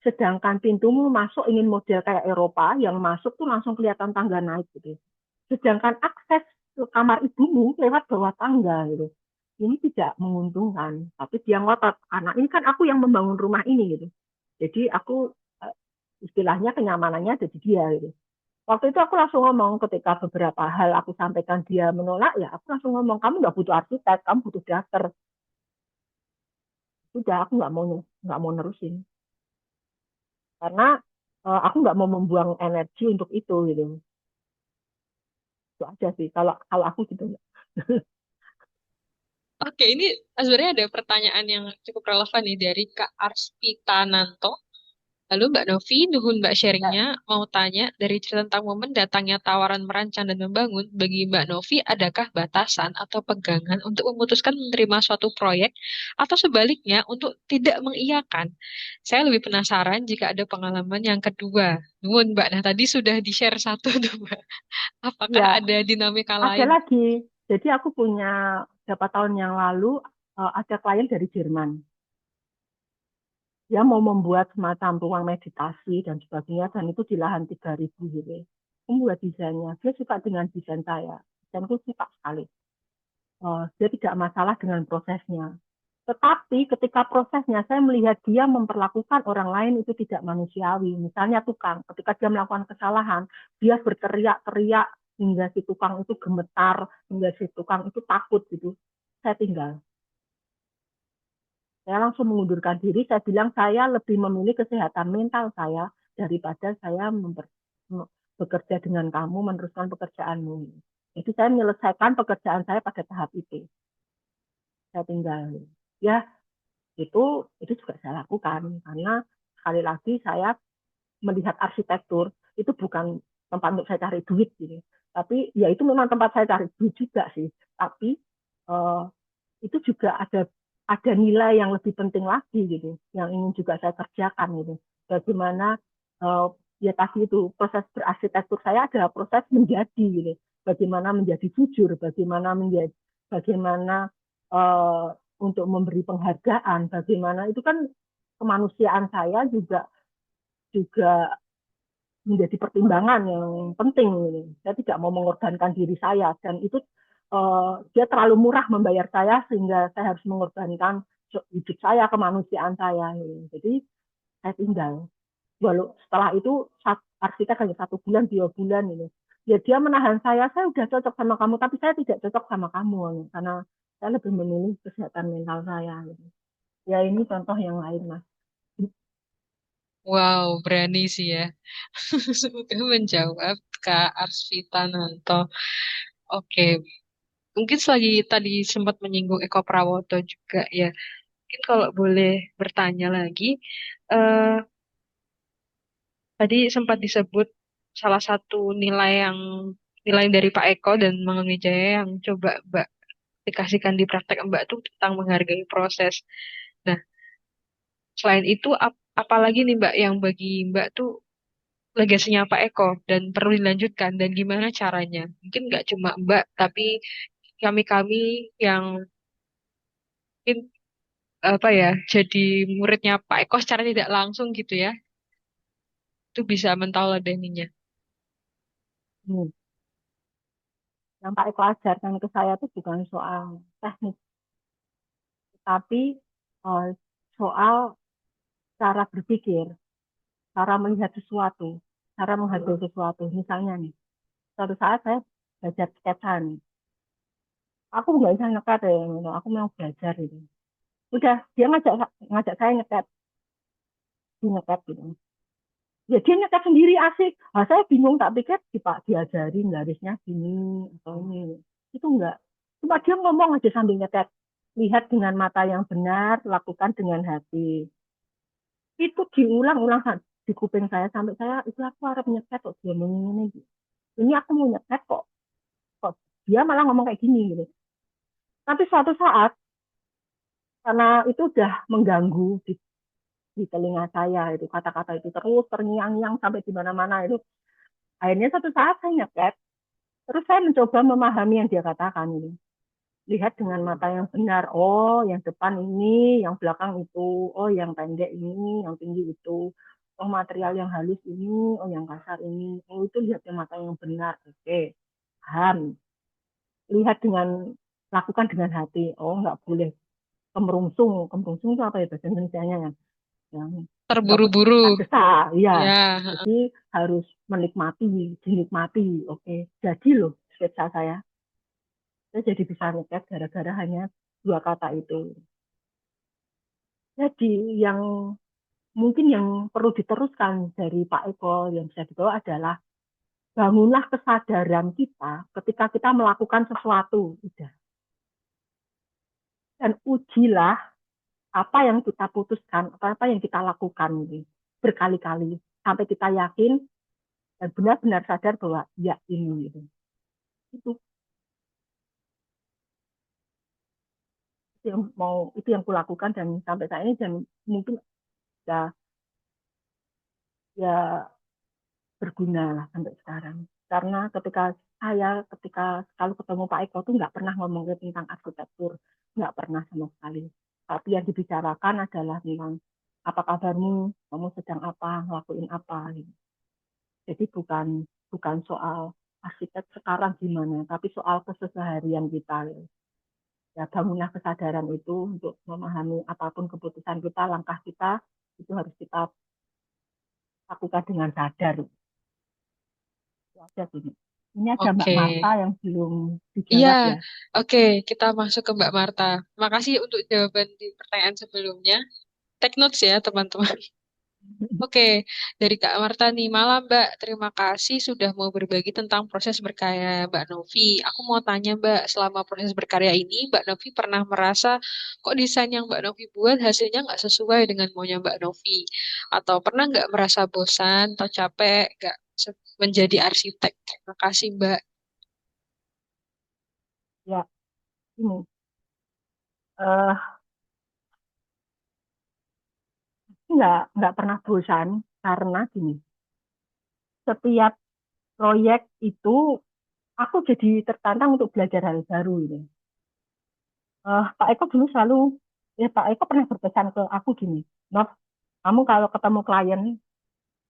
[SPEAKER 2] Sedangkan pintumu masuk ingin model kayak Eropa, yang masuk tuh langsung kelihatan tangga naik gitu. Sedangkan akses ke kamar ibumu lewat bawah tangga gitu. Ini tidak menguntungkan. Tapi dia ngotot, anak ini kan aku yang membangun rumah ini gitu. Jadi aku istilahnya kenyamanannya ada di dia gitu. Waktu itu aku langsung ngomong ketika beberapa hal aku sampaikan dia menolak ya aku langsung ngomong kamu nggak butuh arsitek, kamu butuh daster. Udah aku nggak mau nerusin karena aku nggak mau membuang energi untuk itu gitu. Itu aja sih kalau kalau aku gitu.
[SPEAKER 1] Oke, ini sebenarnya ada pertanyaan yang cukup relevan nih dari Kak Arspita Nanto. Lalu Mbak Novi, nuhun Mbak
[SPEAKER 2] Ya,
[SPEAKER 1] sharingnya, mau tanya dari cerita tentang momen datangnya tawaran merancang dan membangun, bagi Mbak Novi, adakah batasan atau pegangan untuk memutuskan menerima suatu proyek atau sebaliknya untuk tidak mengiyakan? Saya lebih penasaran jika ada pengalaman yang kedua. Nuhun Mbak, nah tadi sudah di-share satu tuh Mbak. Apakah
[SPEAKER 2] ya,
[SPEAKER 1] ada dinamika
[SPEAKER 2] ada
[SPEAKER 1] lain?
[SPEAKER 2] lagi. Jadi aku punya beberapa tahun yang lalu ada klien dari Jerman. Dia mau membuat semacam ruang meditasi dan sebagainya, dan itu di lahan 3.000 gitu. Membuat desainnya. Dia suka dengan desain saya. Desainku suka sekali. Dia tidak masalah dengan prosesnya. Tetapi ketika prosesnya saya melihat dia memperlakukan orang lain itu tidak manusiawi. Misalnya tukang, ketika dia melakukan kesalahan, dia berteriak-teriak hingga si tukang itu gemetar, hingga si tukang itu takut gitu. Saya tinggal. Saya langsung mengundurkan diri. Saya bilang saya lebih memilih kesehatan mental saya daripada saya bekerja dengan kamu, meneruskan pekerjaanmu. Jadi saya menyelesaikan pekerjaan saya pada tahap itu. Saya tinggal. Ya, itu itu juga saya lakukan karena sekali lagi saya melihat arsitektur itu bukan tempat untuk saya cari duit gitu, tapi ya itu memang tempat saya cari duit juga sih, tapi uh, itu juga ada nilai yang lebih penting lagi gitu yang ingin juga saya kerjakan gitu, bagaimana uh, ya tadi itu proses berarsitektur saya adalah proses menjadi gitu, bagaimana menjadi jujur, bagaimana uh, untuk memberi penghargaan, bagaimana itu kan kemanusiaan saya juga juga menjadi pertimbangan yang penting ini. Saya tidak mau mengorbankan diri saya dan itu dia terlalu murah membayar saya sehingga saya harus mengorbankan hidup saya, kemanusiaan saya. Ini. Jadi saya tinggal. Walau setelah itu arsitek hanya 1 bulan, 2 bulan ini. Ya dia menahan saya udah cocok sama kamu, tapi saya tidak cocok sama kamu ini. Karena saya lebih memilih kesehatan mental saya. Ini. Ya ini contoh yang lain mas.
[SPEAKER 1] Wow, berani sih ya. Sudah menjawab Kak Arsvita Nanto. Oke, mungkin selagi tadi sempat menyinggung Eko Prawoto juga ya. Mungkin kalau boleh bertanya lagi, eh, tadi sempat disebut salah satu nilai dari Pak Eko dan Mang Wijaya yang coba Mbak aplikasikan di praktek Mbak tuh tentang menghargai proses. Nah, selain itu apalagi nih Mbak yang bagi Mbak tuh legasinya Pak Eko dan perlu dilanjutkan dan gimana caranya? Mungkin nggak cuma Mbak, tapi kami-kami yang mungkin apa ya jadi muridnya Pak Eko secara tidak langsung gitu ya, itu bisa mentauladaninya.
[SPEAKER 2] Hmm. Yang Pak Eko ajarkan ke saya itu bukan soal teknik, tapi soal cara berpikir, cara melihat sesuatu, cara menghargai sesuatu. Misalnya nih, suatu saat saya belajar sketsa nih. Aku nggak bisa ngekat ya, aku mau belajar itu. Udah, dia ngajak ngajak saya ngekat, di ngekat gitu. Ya dia nyekat sendiri asik. Nah, saya bingung tak pikir Pak diajarin garisnya gini atau ini. Itu enggak. Cuma dia ngomong aja sambil nyekat. Lihat dengan mata yang benar, lakukan dengan hati. Itu diulang-ulang di kuping saya sampai saya itu aku harap nyekat kok dia ngomong ini. Ini aku mau nyekat kok. Kok dia malah ngomong kayak gini gitu. Tapi suatu saat karena itu udah mengganggu di telinga saya itu kata-kata itu terus terngiang-ngiang sampai di mana-mana itu. Akhirnya satu saat saya nyekat. Terus saya mencoba memahami yang dia katakan ini. Lihat dengan mata yang benar. Oh, yang depan ini, yang belakang itu. Oh, yang pendek ini, yang tinggi itu. Oh, material yang halus ini. Oh, yang kasar ini. Oh, itu lihat dengan mata yang benar. Oke, paham. Lihat dengan, lakukan dengan hati. Oh, nggak boleh kemerungsung. Kemerungsung itu apa ya bahasa Indonesia-nya? Yang
[SPEAKER 1] Terburu-buru,
[SPEAKER 2] tergesa-gesa. Iya.
[SPEAKER 1] ya.
[SPEAKER 2] Jadi harus menikmati, dinikmati. Oke, jadi loh sketsa saya. Saya jadi bisa ngecat gara-gara hanya 2 kata itu. Jadi yang mungkin yang perlu diteruskan dari Pak Eko yang bisa dibawa adalah bangunlah kesadaran kita ketika kita melakukan sesuatu. Udah. dan ujilah apa yang kita putuskan, apa yang kita lakukan ini berkali-kali sampai kita yakin dan benar-benar sadar bahwa ya ini gitu. Itu itu yang kulakukan dan sampai saat ini dan mungkin ya ya berguna lah sampai sekarang. Karena ketika kalau ketemu Pak Eko tuh nggak pernah ngomongin tentang arsitektur, nggak pernah sama sekali. Tapi yang dibicarakan adalah tentang apa kabarmu, kamu sedang apa, ngelakuin apa. Gitu. Jadi bukan bukan soal arsitek sekarang gimana, tapi soal keseharian kita. Gitu. Ya bangunlah kesadaran itu untuk memahami apapun keputusan kita, langkah kita itu harus kita lakukan dengan sadar. Itu aja sih. Ini ada Mbak
[SPEAKER 1] Oke.
[SPEAKER 2] Marta yang belum
[SPEAKER 1] Iya,
[SPEAKER 2] dijawab ya.
[SPEAKER 1] oke, kita masuk ke Mbak Marta. Makasih untuk jawaban di pertanyaan sebelumnya. Take notes ya, teman-teman. Oke, dari Kak Marta nih, malam Mbak. Terima kasih sudah mau berbagi tentang proses berkarya Mbak Novi. Aku mau tanya Mbak, selama proses berkarya ini, Mbak Novi pernah merasa kok desain yang Mbak Novi buat hasilnya nggak sesuai dengan maunya Mbak Novi? Atau pernah nggak merasa bosan atau capek nggak menjadi arsitek? Terima kasih Mbak.
[SPEAKER 2] Ya, ini eh nggak pernah bosan karena gini, setiap proyek itu aku jadi tertantang untuk belajar hal baru ini. Pak Eko dulu selalu, Pak Eko pernah berpesan ke aku gini, Nov, kamu kalau ketemu klien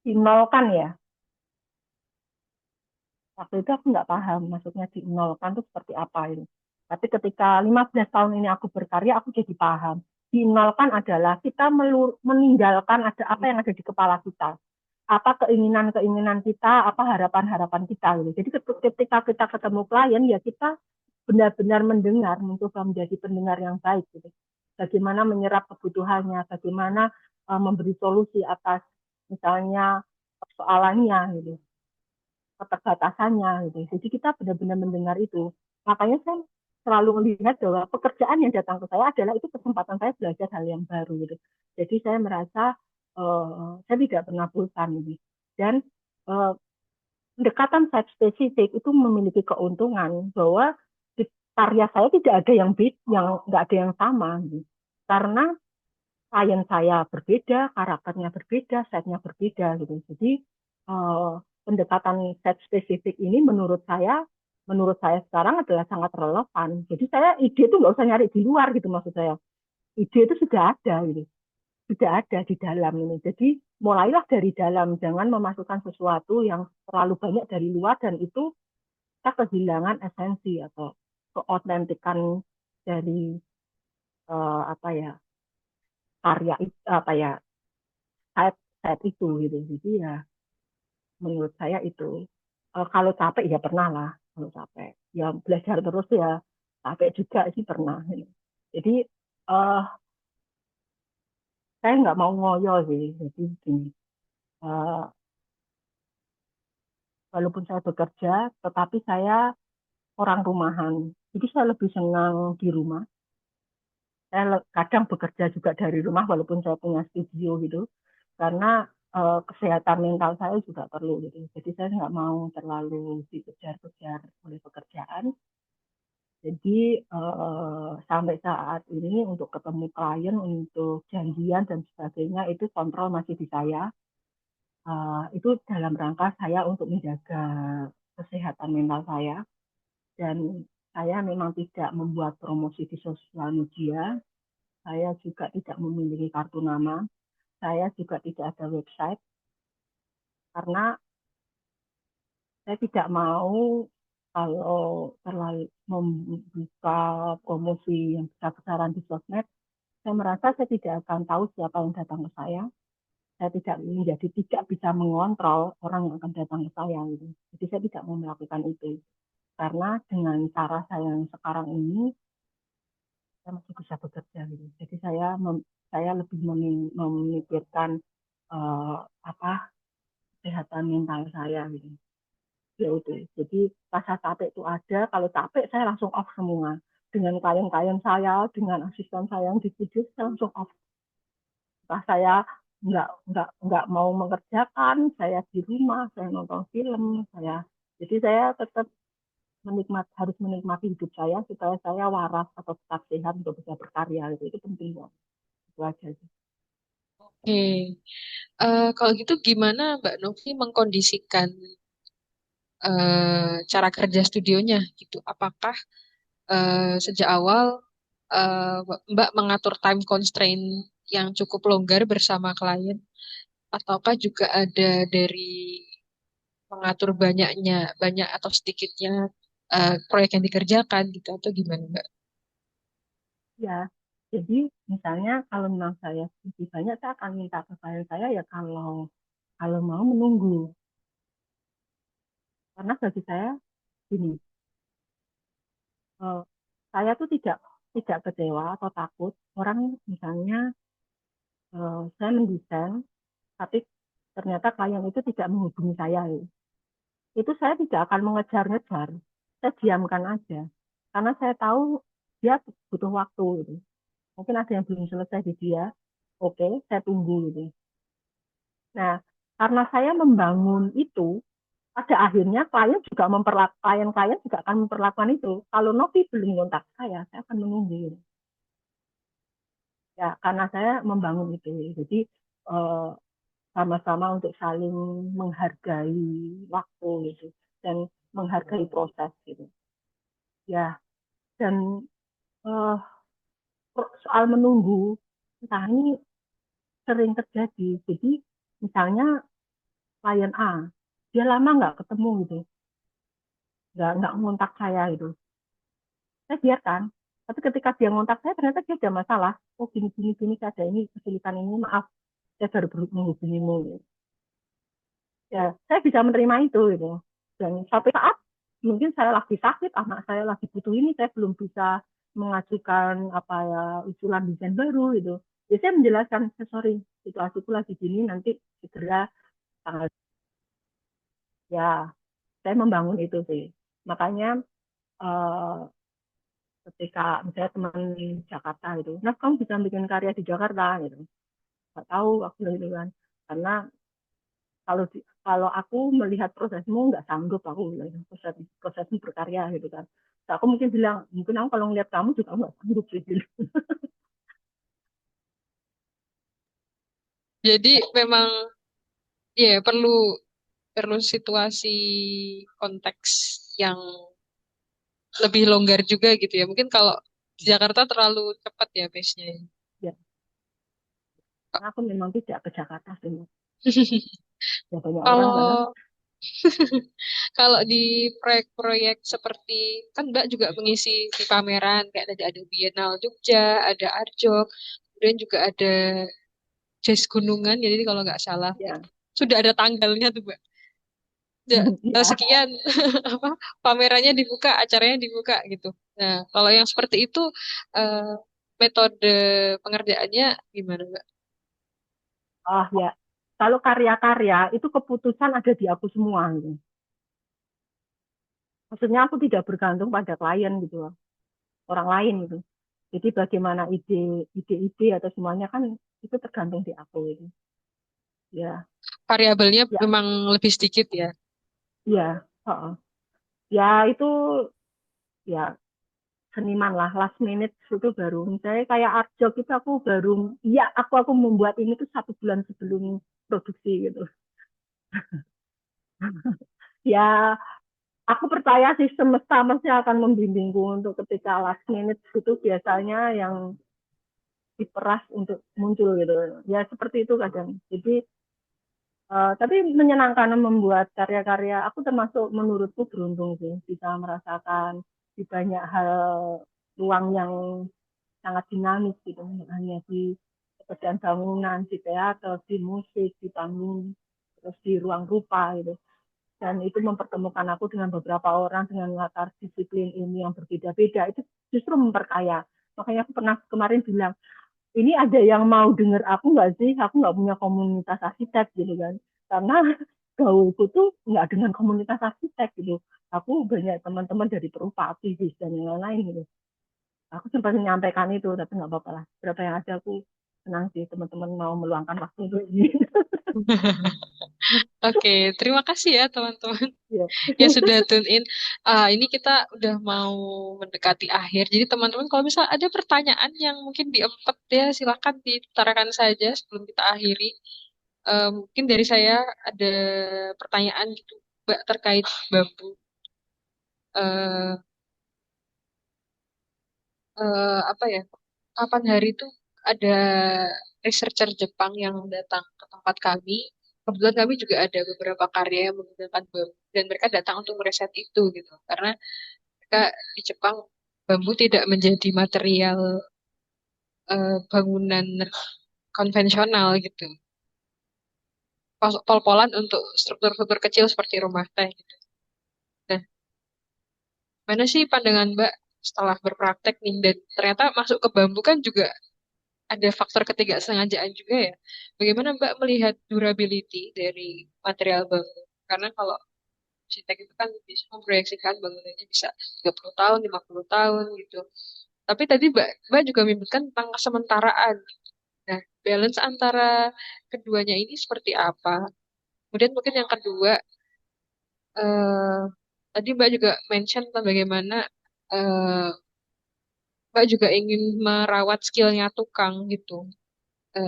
[SPEAKER 2] di nol kan ya, waktu itu aku nggak paham maksudnya di nol kan itu seperti apa ini. Tapi ketika 15 tahun ini aku berkarya, aku jadi paham. Di nol kan adalah kita meninggalkan ada apa yang ada di kepala kita. Apa keinginan-keinginan kita, apa harapan-harapan kita gitu. Jadi ketika kita ketemu klien ya kita benar-benar mendengar, mencoba menjadi pendengar yang baik gitu. Bagaimana menyerap kebutuhannya, bagaimana memberi solusi atas misalnya persoalannya gitu, keterbatasannya gitu. Jadi kita benar-benar mendengar itu. Makanya saya selalu melihat bahwa pekerjaan yang datang ke saya adalah itu kesempatan saya belajar hal yang baru gitu. Jadi saya merasa saya tidak pernah bosan gitu. Dan uh, pendekatan site spesifik itu memiliki keuntungan bahwa di karya saya tidak ada yang nggak ada yang sama gitu. Karena klien saya berbeda, karakternya berbeda, setnya berbeda gitu. Jadi uh, pendekatan set spesifik ini menurut saya sekarang adalah sangat relevan. Jadi saya ide itu nggak usah nyari di luar gitu maksud saya. Ide itu sudah ada gitu, sudah ada di dalam ini. Jadi mulailah dari dalam, jangan memasukkan sesuatu yang terlalu banyak dari luar dan itu kita kehilangan esensi atau keotentikan dari apa ya karya apa ya type type itu gitu. Jadi ya menurut saya itu kalau capek ya pernah lah kalau capek. Ya belajar terus ya capek juga sih pernah. Gitu. Jadi uh, saya nggak mau ngoyo sih. Jadi gini, uh, walaupun saya bekerja, tetapi saya orang rumahan. Jadi saya lebih senang di rumah. Saya kadang bekerja juga dari rumah walaupun saya punya studio gitu. Karena kesehatan mental saya juga perlu gitu. Jadi saya nggak mau terlalu dikejar-kejar oleh pekerjaan. Jadi sampai saat ini untuk ketemu klien, untuk janjian dan sebagainya itu kontrol masih di saya. Itu dalam rangka saya untuk menjaga kesehatan mental saya dan saya memang tidak membuat promosi di sosial media. Saya juga tidak memiliki kartu nama. Saya juga tidak ada website karena saya tidak mau kalau terlalu membuka promosi yang besar-besaran di sosmed, saya merasa saya tidak akan tahu siapa yang datang ke saya. Saya tidak bisa mengontrol orang yang akan datang ke saya. Gitu. Jadi saya tidak mau melakukan itu. Karena dengan cara saya yang sekarang ini, saya masih bisa bekerja. Gitu. Jadi saya lebih memikirkan uh, apa kesehatan mental saya. Gitu. Ya itu. Jadi rasa capek itu ada. Kalau capek saya langsung off semua. dengan klien-klien saya, dengan asisten saya yang di studio, saya langsung off. Saya nggak mau mengerjakan, saya di rumah, saya nonton film, jadi saya tetap harus menikmati hidup saya supaya saya waras atau tetap sehat untuk bisa berkarya itu penting banget. Itu aja sih.
[SPEAKER 1] Oke. Kalau gitu gimana Mbak Novi mengkondisikan cara kerja studionya gitu? Apakah sejak awal eh, Mbak mengatur time constraint yang cukup longgar bersama klien, ataukah juga ada dari mengatur banyak atau sedikitnya proyek yang dikerjakan gitu, atau gimana Mbak?
[SPEAKER 2] Ya, jadi misalnya kalau memang saya lebih banyak, saya akan minta ke klien saya ya kalau kalau mau menunggu. Karena bagi saya gini, eh, saya tuh tidak tidak kecewa atau takut orang misalnya saya mendesain tapi ternyata klien itu tidak menghubungi saya. Itu saya tidak akan mengejar-ngejar. Saya diamkan aja. Karena saya tahu dia butuh waktu gitu. Mungkin ada yang belum selesai di dia. Oke, saya tunggu gitu. Nah, karena saya membangun itu, pada akhirnya klien-klien juga akan memperlakukan itu. Kalau Novi belum kontak saya akan menunggu. Gitu. Ya, karena saya membangun itu. Jadi eh, sama-sama untuk saling menghargai waktu gitu dan menghargai proses gitu. Ya, dan eh, soal menunggu, entah ini sering terjadi. Jadi misalnya klien A, dia lama nggak ketemu gitu, nggak ngontak saya gitu. Saya biarkan. Tapi ketika dia ngontak saya, ternyata dia ada masalah. Oh gini gini gini, saya ada ini kesulitan ini, maaf, saya baru menghubungimu. Gitu. Ya, saya bisa menerima itu gitu. Dan suatu saat mungkin saya lagi sakit, anak saya lagi butuh ini, saya belum bisa mengajukan apa ya usulan desain baru gitu. Jadi saya menjelaskan, sorry, situasiku lagi gini, nanti segera tanggal ya saya membangun itu sih. Makanya eh, ketika misalnya teman di Jakarta gitu, nah kamu bisa bikin karya di Jakarta gitu. Nggak tahu aku gitu kan. Karena kalau aku melihat prosesmu nggak sanggup aku prosesmu berkarya gitu kan. Nah, aku mungkin bilang mungkin aku kalau ngeliat kamu juga nggak sanggup sih gitu.
[SPEAKER 1] Jadi memang ya perlu perlu situasi konteks yang lebih longgar juga gitu ya. Mungkin kalau di Jakarta terlalu cepat ya pace-nya.
[SPEAKER 2] Ya, karena aku memang tidak ke Jakarta sih. Ya banyak orang sana.
[SPEAKER 1] Kalau kalau di proyek-proyek seperti kan Mbak juga mengisi di pameran kayak tadi ada Biennale Jogja, ada Arjok, kemudian juga ada Jazz Gunungan, jadi kalau nggak salah itu
[SPEAKER 2] Ya,
[SPEAKER 1] sudah ada tanggalnya tuh Mbak.
[SPEAKER 2] ya.
[SPEAKER 1] Sekian apa pamerannya dibuka, acaranya dibuka gitu. Nah, kalau yang seperti itu eh, metode pengerjaannya gimana Mbak?
[SPEAKER 2] Oh ya, kalau karya-karya itu keputusan ada di aku semua gitu. Maksudnya aku tidak bergantung pada klien gitu loh, orang lain gitu. Jadi bagaimana ide-ide atau semuanya kan itu tergantung di aku gitu. Ya,
[SPEAKER 1] Variabelnya
[SPEAKER 2] ya,
[SPEAKER 1] memang lebih sedikit ya.
[SPEAKER 2] ya, heeh. Ya itu ya seniman lah last minute itu baru misalnya kayak art job itu aku baru ya aku membuat ini tuh 1 bulan sebelum produksi gitu. Ya aku percaya sih semesta mesti akan membimbingku untuk ketika last minute itu biasanya yang diperas untuk muncul gitu. Ya seperti itu kadang. Jadi tapi menyenangkan membuat karya-karya. Aku termasuk menurutku beruntung sih bisa merasakan di banyak hal ruang yang sangat dinamis gitu. Hanya di pekerjaan bangunan, di teater, di musik, di panggung, terus di ruang rupa gitu. Dan itu mempertemukan aku dengan beberapa orang dengan latar disiplin ini yang berbeda-beda. Itu justru memperkaya. Makanya aku pernah kemarin bilang, ini ada yang mau denger aku nggak sih? Aku nggak punya komunitas arsitek gitu kan. Karena gaulku tuh nggak dengan komunitas arsitek gitu. Aku banyak teman-teman dari perupa aktivis dan yang lain-lain gitu. Aku sempat menyampaikan itu, tapi nggak apa-apa lah. Berapa yang ada aku senang sih teman-teman mau meluangkan waktu untuk ini.
[SPEAKER 1] Oke, terima kasih ya teman-teman
[SPEAKER 2] Ya.
[SPEAKER 1] yang sudah tune in. Ini kita udah mau mendekati akhir. Jadi teman-teman kalau misal ada pertanyaan yang mungkin diempet ya, silakan diutarakan saja sebelum kita akhiri. Mungkin dari saya ada pertanyaan gitu, Mbak, terkait bambu. Eh, apa ya? Kapan hari itu ada researcher Jepang yang datang ke tempat kami. Kebetulan kami juga ada beberapa karya yang menggunakan bambu dan mereka datang untuk meriset itu gitu. Karena mereka di Jepang bambu tidak menjadi material bangunan konvensional gitu. Pol-polan untuk struktur-struktur kecil seperti rumah teh gitu. Nah, mana sih pandangan Mbak setelah berpraktek nih dan ternyata masuk ke bambu kan juga ada faktor ketidaksengajaan juga ya. Bagaimana Mbak melihat durability dari material bambu? Karena kalau arsitek itu kan bisa memproyeksikan bangunannya bisa 30 tahun, 50 tahun gitu. Tapi tadi Mbak juga menyebutkan tentang kesementaraan. Nah, balance antara keduanya ini seperti apa? Kemudian mungkin yang kedua, eh, tadi Mbak juga mention tentang bagaimana eh, Mbak juga ingin merawat skillnya tukang gitu.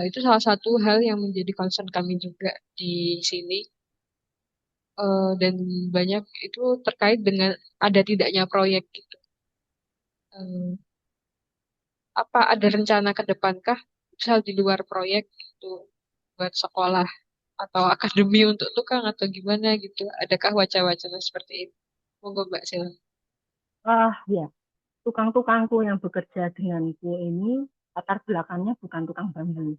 [SPEAKER 1] Itu salah satu hal yang menjadi concern kami juga di sini. Dan banyak itu terkait dengan ada tidaknya proyek gitu. Eh, apa ada rencana ke depankah misal di luar proyek gitu buat sekolah atau akademi untuk tukang atau gimana gitu? Adakah wacana-wacana seperti itu? Monggo Mbak silakan.
[SPEAKER 2] Ya, tukang-tukangku yang bekerja denganku ini latar belakangnya bukan tukang bambu.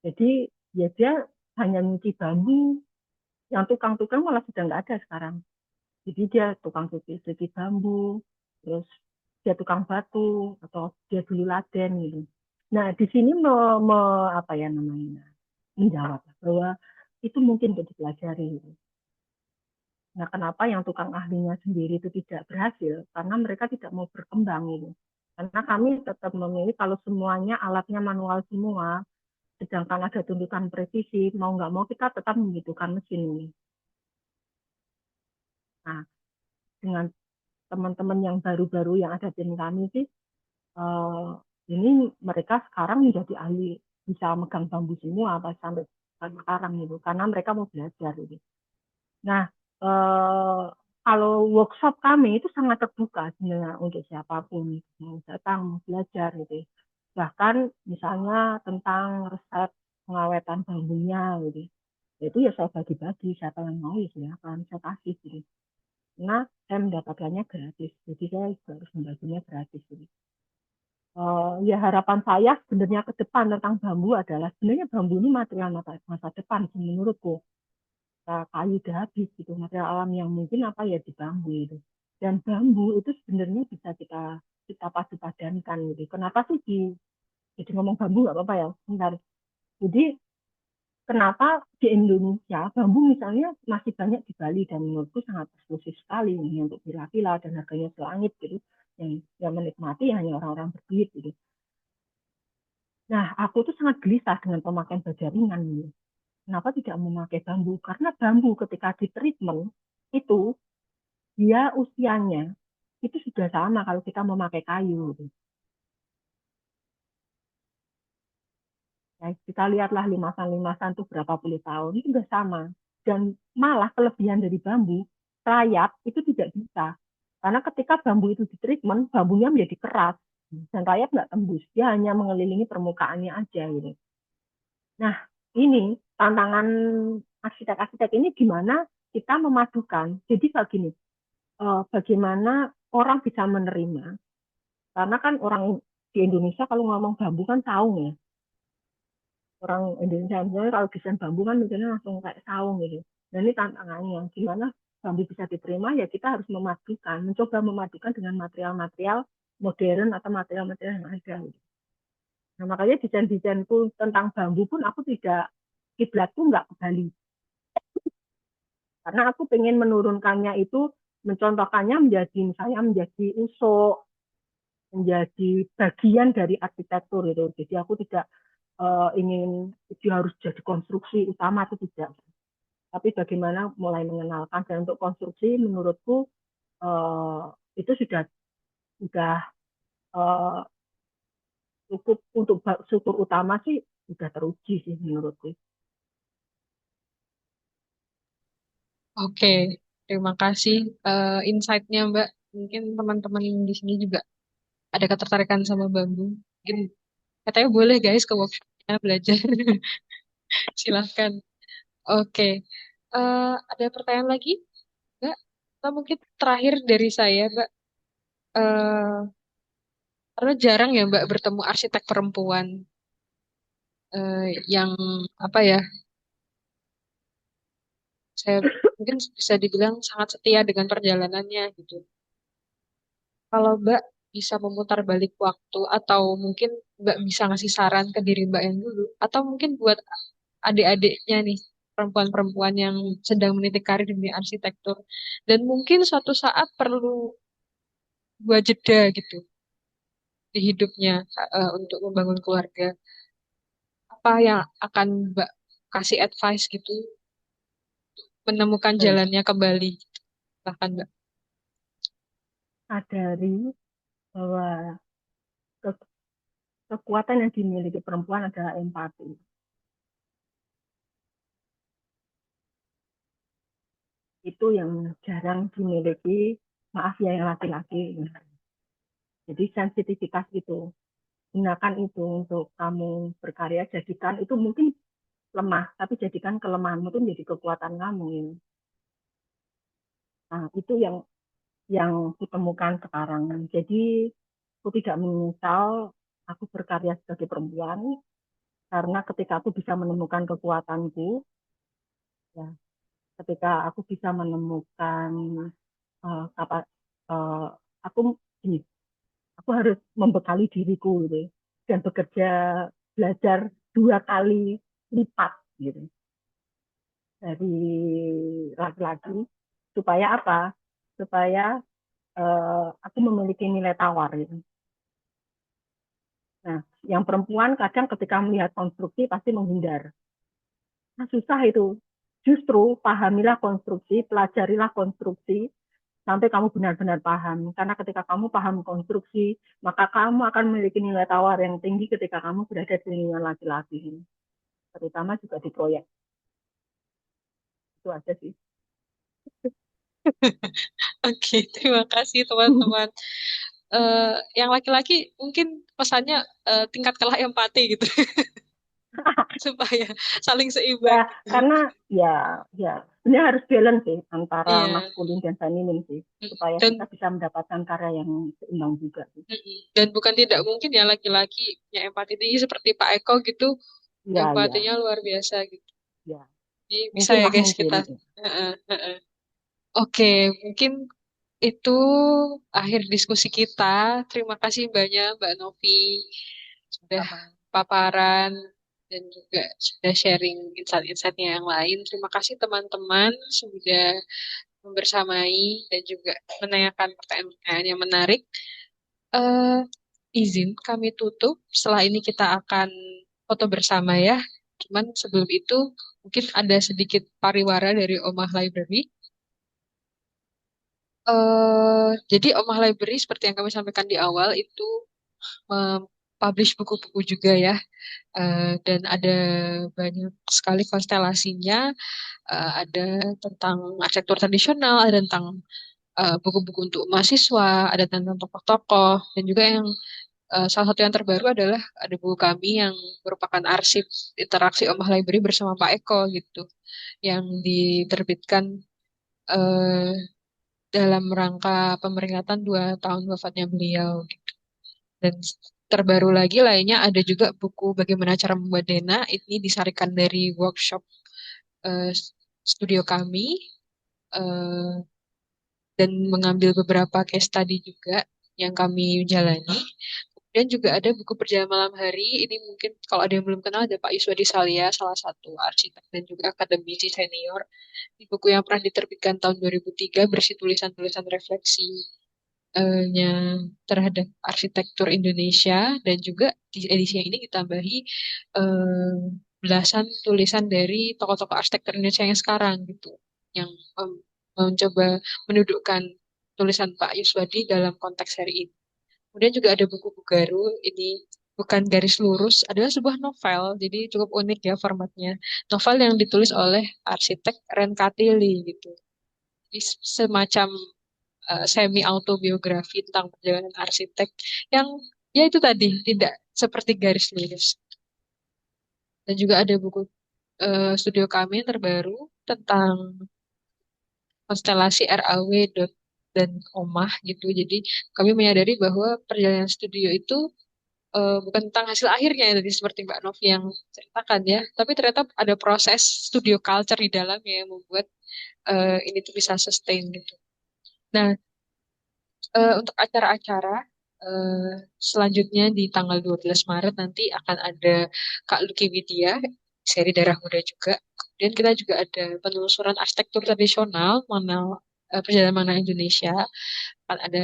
[SPEAKER 2] Jadi ya dia hanya nyuci bambu. Yang tukang-tukang malah sudah nggak ada sekarang. Jadi dia tukang cuci bambu, terus dia tukang batu atau dia dulu laden gitu. Nah di sini apa ya namanya menjawab bahwa itu mungkin untuk dipelajari gitu. Nah kenapa yang tukang ahlinya sendiri itu tidak berhasil? Karena mereka tidak mau berkembang gitu. Karena kami tetap memilih kalau semuanya alatnya manual semua, sedangkan ada tuntutan presisi, mau nggak mau kita tetap membutuhkan mesin ini. Nah, dengan teman-teman yang baru-baru yang ada di kami sih, eh, ini mereka sekarang menjadi ahli bisa megang bambu semua apa sampai sekarang gitu, karena mereka mau belajar gitu. Nah, eh, kalau workshop kami itu sangat terbuka sebenarnya untuk siapapun mau datang mau belajar gitu. Bahkan misalnya tentang resep pengawetan bambunya gitu. Itu ya saya bagi-bagi siapa yang mau ya silakan saya kasih gitu. Karena saya mendapatkannya gratis, jadi saya juga harus membaginya gratis gitu. Ya harapan saya sebenarnya ke depan tentang bambu adalah sebenarnya bambu ini material masa depan menurutku. Kayu udah habis gitu, material alam yang mungkin apa ya di bambu itu. Dan bambu itu sebenarnya bisa kita kita padu padankan gitu. Kenapa sih jadi ngomong bambu nggak apa-apa ya? Bentar. Jadi kenapa di Indonesia bambu misalnya masih banyak di Bali dan menurutku sangat eksklusif sekali ini untuk villa-villa dan harganya selangit gitu yang menikmati hanya orang-orang berduit gitu. Nah, aku tuh sangat gelisah dengan pemakaian baja ringan ini. Kenapa tidak memakai bambu? Karena bambu ketika di treatment itu dia usianya itu sudah sama kalau kita memakai kayu. Gitu. Ya, kita lihatlah limasan-limasan tuh berapa puluh tahun itu sudah sama. Dan malah kelebihan dari bambu, rayap itu tidak bisa. Karena ketika bambu itu di treatment, bambunya menjadi keras dan rayap nggak tembus. Dia hanya mengelilingi permukaannya aja gitu. Nah, ini tantangan arsitek-arsitek ini gimana kita memadukan. Jadi kayak gini, bagaimana orang bisa menerima. Karena kan orang di Indonesia kalau ngomong bambu kan saung ya. Orang Indonesia misalnya kalau desain bambu kan misalnya langsung kayak saung gitu. Dan ini tantangannya, gimana bambu bisa diterima ya kita harus memadukan, mencoba memadukan dengan material-material modern atau material-material yang ada. Gitu. Nah makanya desain-desainku tentang bambu pun aku tidak kiblatku nggak ke Bali karena aku pengen menurunkannya itu mencontohkannya menjadi misalnya menjadi usuk menjadi bagian dari arsitektur itu. Jadi aku tidak ingin dia harus jadi konstruksi utama itu tidak. Tapi bagaimana mulai mengenalkan dan untuk konstruksi menurutku eh, itu sudah eh, cukup untuk struktur utama sih sudah teruji sih menurutku.
[SPEAKER 1] Oke, terima kasih insight-nya Mbak. Mungkin teman-teman di sini juga ada ketertarikan sama bambu. Mungkin katanya boleh guys ke workshopnya belajar. Silahkan. Oke, ada pertanyaan lagi Mbak? Atau mungkin terakhir dari saya Mbak. Karena jarang ya Mbak bertemu arsitek perempuan yang apa ya, saya mungkin bisa dibilang sangat setia dengan perjalanannya gitu. Kalau Mbak bisa memutar balik waktu atau mungkin Mbak bisa ngasih saran ke diri Mbak yang dulu atau mungkin buat adik-adiknya nih perempuan-perempuan yang sedang meniti karir di dunia arsitektur dan mungkin suatu saat perlu buat jeda gitu di hidupnya untuk membangun keluarga. Apa yang akan Mbak kasih advice gitu menemukan
[SPEAKER 2] Baik,
[SPEAKER 1] jalannya kembali? Bahkan Mbak.
[SPEAKER 2] sadari bahwa ke- kekuatan yang dimiliki perempuan adalah empati. Itu yang jarang dimiliki, maaf ya yang laki-laki. Jadi sensitivitas itu, gunakan itu untuk kamu berkarya, jadikan itu mungkin lemah, tapi jadikan kelemahanmu itu menjadi kekuatan kamu. Ya. Nah, itu yang kutemukan sekarang. Jadi aku tidak menyesal aku berkarya sebagai perempuan karena ketika aku bisa menemukan kekuatanku, ya, ketika aku bisa menemukan apa uh, aku gini, aku harus membekali diriku gitu dan bekerja belajar 2 kali lipat gitu dari laki-laki supaya apa? Supaya aku memiliki nilai tawar gitu. Nah, yang perempuan kadang ketika melihat konstruksi pasti menghindar. Nah, susah itu. Justru pahamilah konstruksi, pelajarilah konstruksi sampai kamu benar-benar paham. Karena ketika kamu paham konstruksi, maka kamu akan memiliki nilai tawar yang tinggi ketika kamu berada di lingkungan laki-laki. Terutama juga di proyek. Itu aja sih.
[SPEAKER 1] Oke, terima kasih teman-teman. Yang laki-laki mungkin pesannya tingkatkanlah empati gitu supaya saling
[SPEAKER 2] Ya,
[SPEAKER 1] seimbang gitu.
[SPEAKER 2] karena ya, ya, ini harus balance sih antara
[SPEAKER 1] Iya.
[SPEAKER 2] maskulin dan feminin sih, supaya kita
[SPEAKER 1] Dan
[SPEAKER 2] bisa mendapatkan karya yang seimbang juga sih.
[SPEAKER 1] dan bukan tidak mungkin ya laki-laki punya empati tinggi seperti Pak Eko gitu,
[SPEAKER 2] Ya, ya,
[SPEAKER 1] empatinya luar biasa gitu.
[SPEAKER 2] ya.
[SPEAKER 1] Jadi bisa
[SPEAKER 2] Mungkin
[SPEAKER 1] ya
[SPEAKER 2] lah
[SPEAKER 1] guys
[SPEAKER 2] mungkin.
[SPEAKER 1] kita. Heeh, heeh. Oke, mungkin itu akhir diskusi kita. Terima kasih banyak Mbak Novi sudah
[SPEAKER 2] Sama.
[SPEAKER 1] paparan dan juga sudah sharing insight-insightnya yang lain. Terima kasih teman-teman sudah membersamai dan juga menanyakan pertanyaan-pertanyaan yang menarik. eh izin kami tutup. Setelah ini kita akan foto bersama ya. Cuman sebelum itu mungkin ada sedikit pariwara dari Omah Library. Jadi Omah Library seperti yang kami sampaikan di awal itu publish buku-buku juga ya. Dan ada banyak sekali konstelasinya. Ada tentang arsitektur tradisional, ada tentang buku-buku untuk mahasiswa, ada tentang tokoh-tokoh, dan juga yang salah satu yang terbaru adalah ada buku kami yang merupakan arsip interaksi Omah Library bersama Pak Eko gitu, yang diterbitkan eh, dalam rangka pemeringatan 2 tahun wafatnya beliau. Gitu. Dan terbaru lagi lainnya ada juga buku Bagaimana Cara Membuat Dena, ini disarikan dari workshop eh, studio kami eh, dan mengambil beberapa case study juga yang kami jalani. Dan juga ada buku Perjalanan Malam Hari. Ini mungkin kalau ada yang belum kenal ada Pak Yuswadi Salia, salah satu arsitek dan juga akademisi senior. Di buku yang pernah diterbitkan tahun 2003 berisi tulisan-tulisan refleksi nya terhadap arsitektur Indonesia dan juga di edisi yang ini ditambahi eh, belasan tulisan dari tokoh-tokoh arsitektur Indonesia yang sekarang gitu yang mencoba mendudukkan tulisan Pak Yuswadi dalam konteks hari ini. Kemudian juga ada buku baru ini bukan garis lurus adalah sebuah novel jadi cukup unik ya formatnya. Novel yang ditulis oleh arsitek Ren Katili gitu. Jadi semacam semi autobiografi tentang perjalanan arsitek yang ya itu tadi tidak seperti garis lurus. Dan juga ada buku studio kami yang terbaru tentang konstelasi RAW dan Omah gitu. Jadi kami menyadari bahwa perjalanan studio itu bukan tentang hasil akhirnya ya, tadi seperti Mbak Novi yang ceritakan ya, tapi ternyata ada proses studio culture di dalamnya yang membuat ini tuh bisa sustain gitu. Nah, untuk acara-acara eh, selanjutnya di tanggal 12 Maret nanti akan ada Kak Luki Widya, seri Darah Muda juga. Kemudian kita juga ada penelusuran arsitektur tradisional mengenal perjalanan mana Indonesia. Akan ada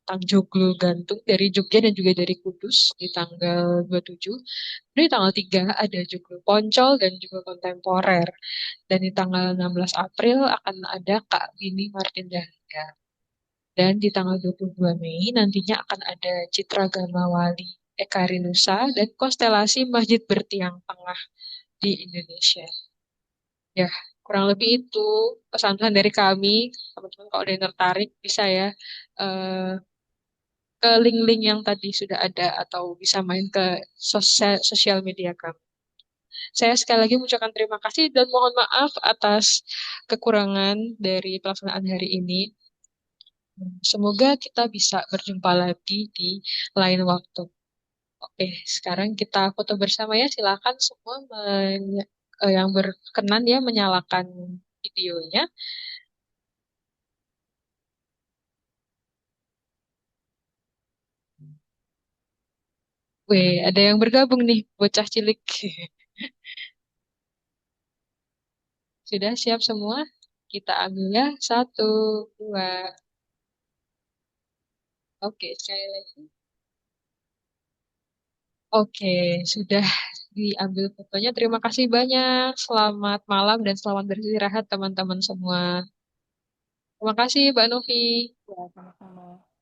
[SPEAKER 1] tentang joglo gantung dari Jogja dan juga dari Kudus di tanggal 27. Kemudian di tanggal 3 ada joglo Poncol dan juga kontemporer. Dan di tanggal 16 April akan ada Kak Winnie Martin Dahlia. Dan di tanggal 22 Mei nantinya akan ada Citra Gama Wali Eka Rinusa dan konstelasi Masjid Bertiang Tengah di Indonesia. Ya, kurang lebih itu pesan-pesan dari kami. Teman-teman kalau ada yang tertarik bisa ya eh, ke link-link yang tadi sudah ada atau bisa main ke sosial media kami. Saya sekali lagi mengucapkan terima kasih dan mohon maaf atas kekurangan dari pelaksanaan hari ini. Semoga kita bisa berjumpa lagi di lain waktu. Oke, sekarang kita foto bersama ya. Silakan semua yang berkenan ya menyalakan videonya. Weh, ada yang bergabung nih, bocah cilik. Sudah siap semua? Kita ambil ya. Satu, dua. Oke, sekali lagi. Oke, sudah diambil fotonya. Terima kasih banyak. Selamat malam dan selamat beristirahat teman-teman semua. Terima kasih, Mbak Novi.
[SPEAKER 2] Ya, sama-sama.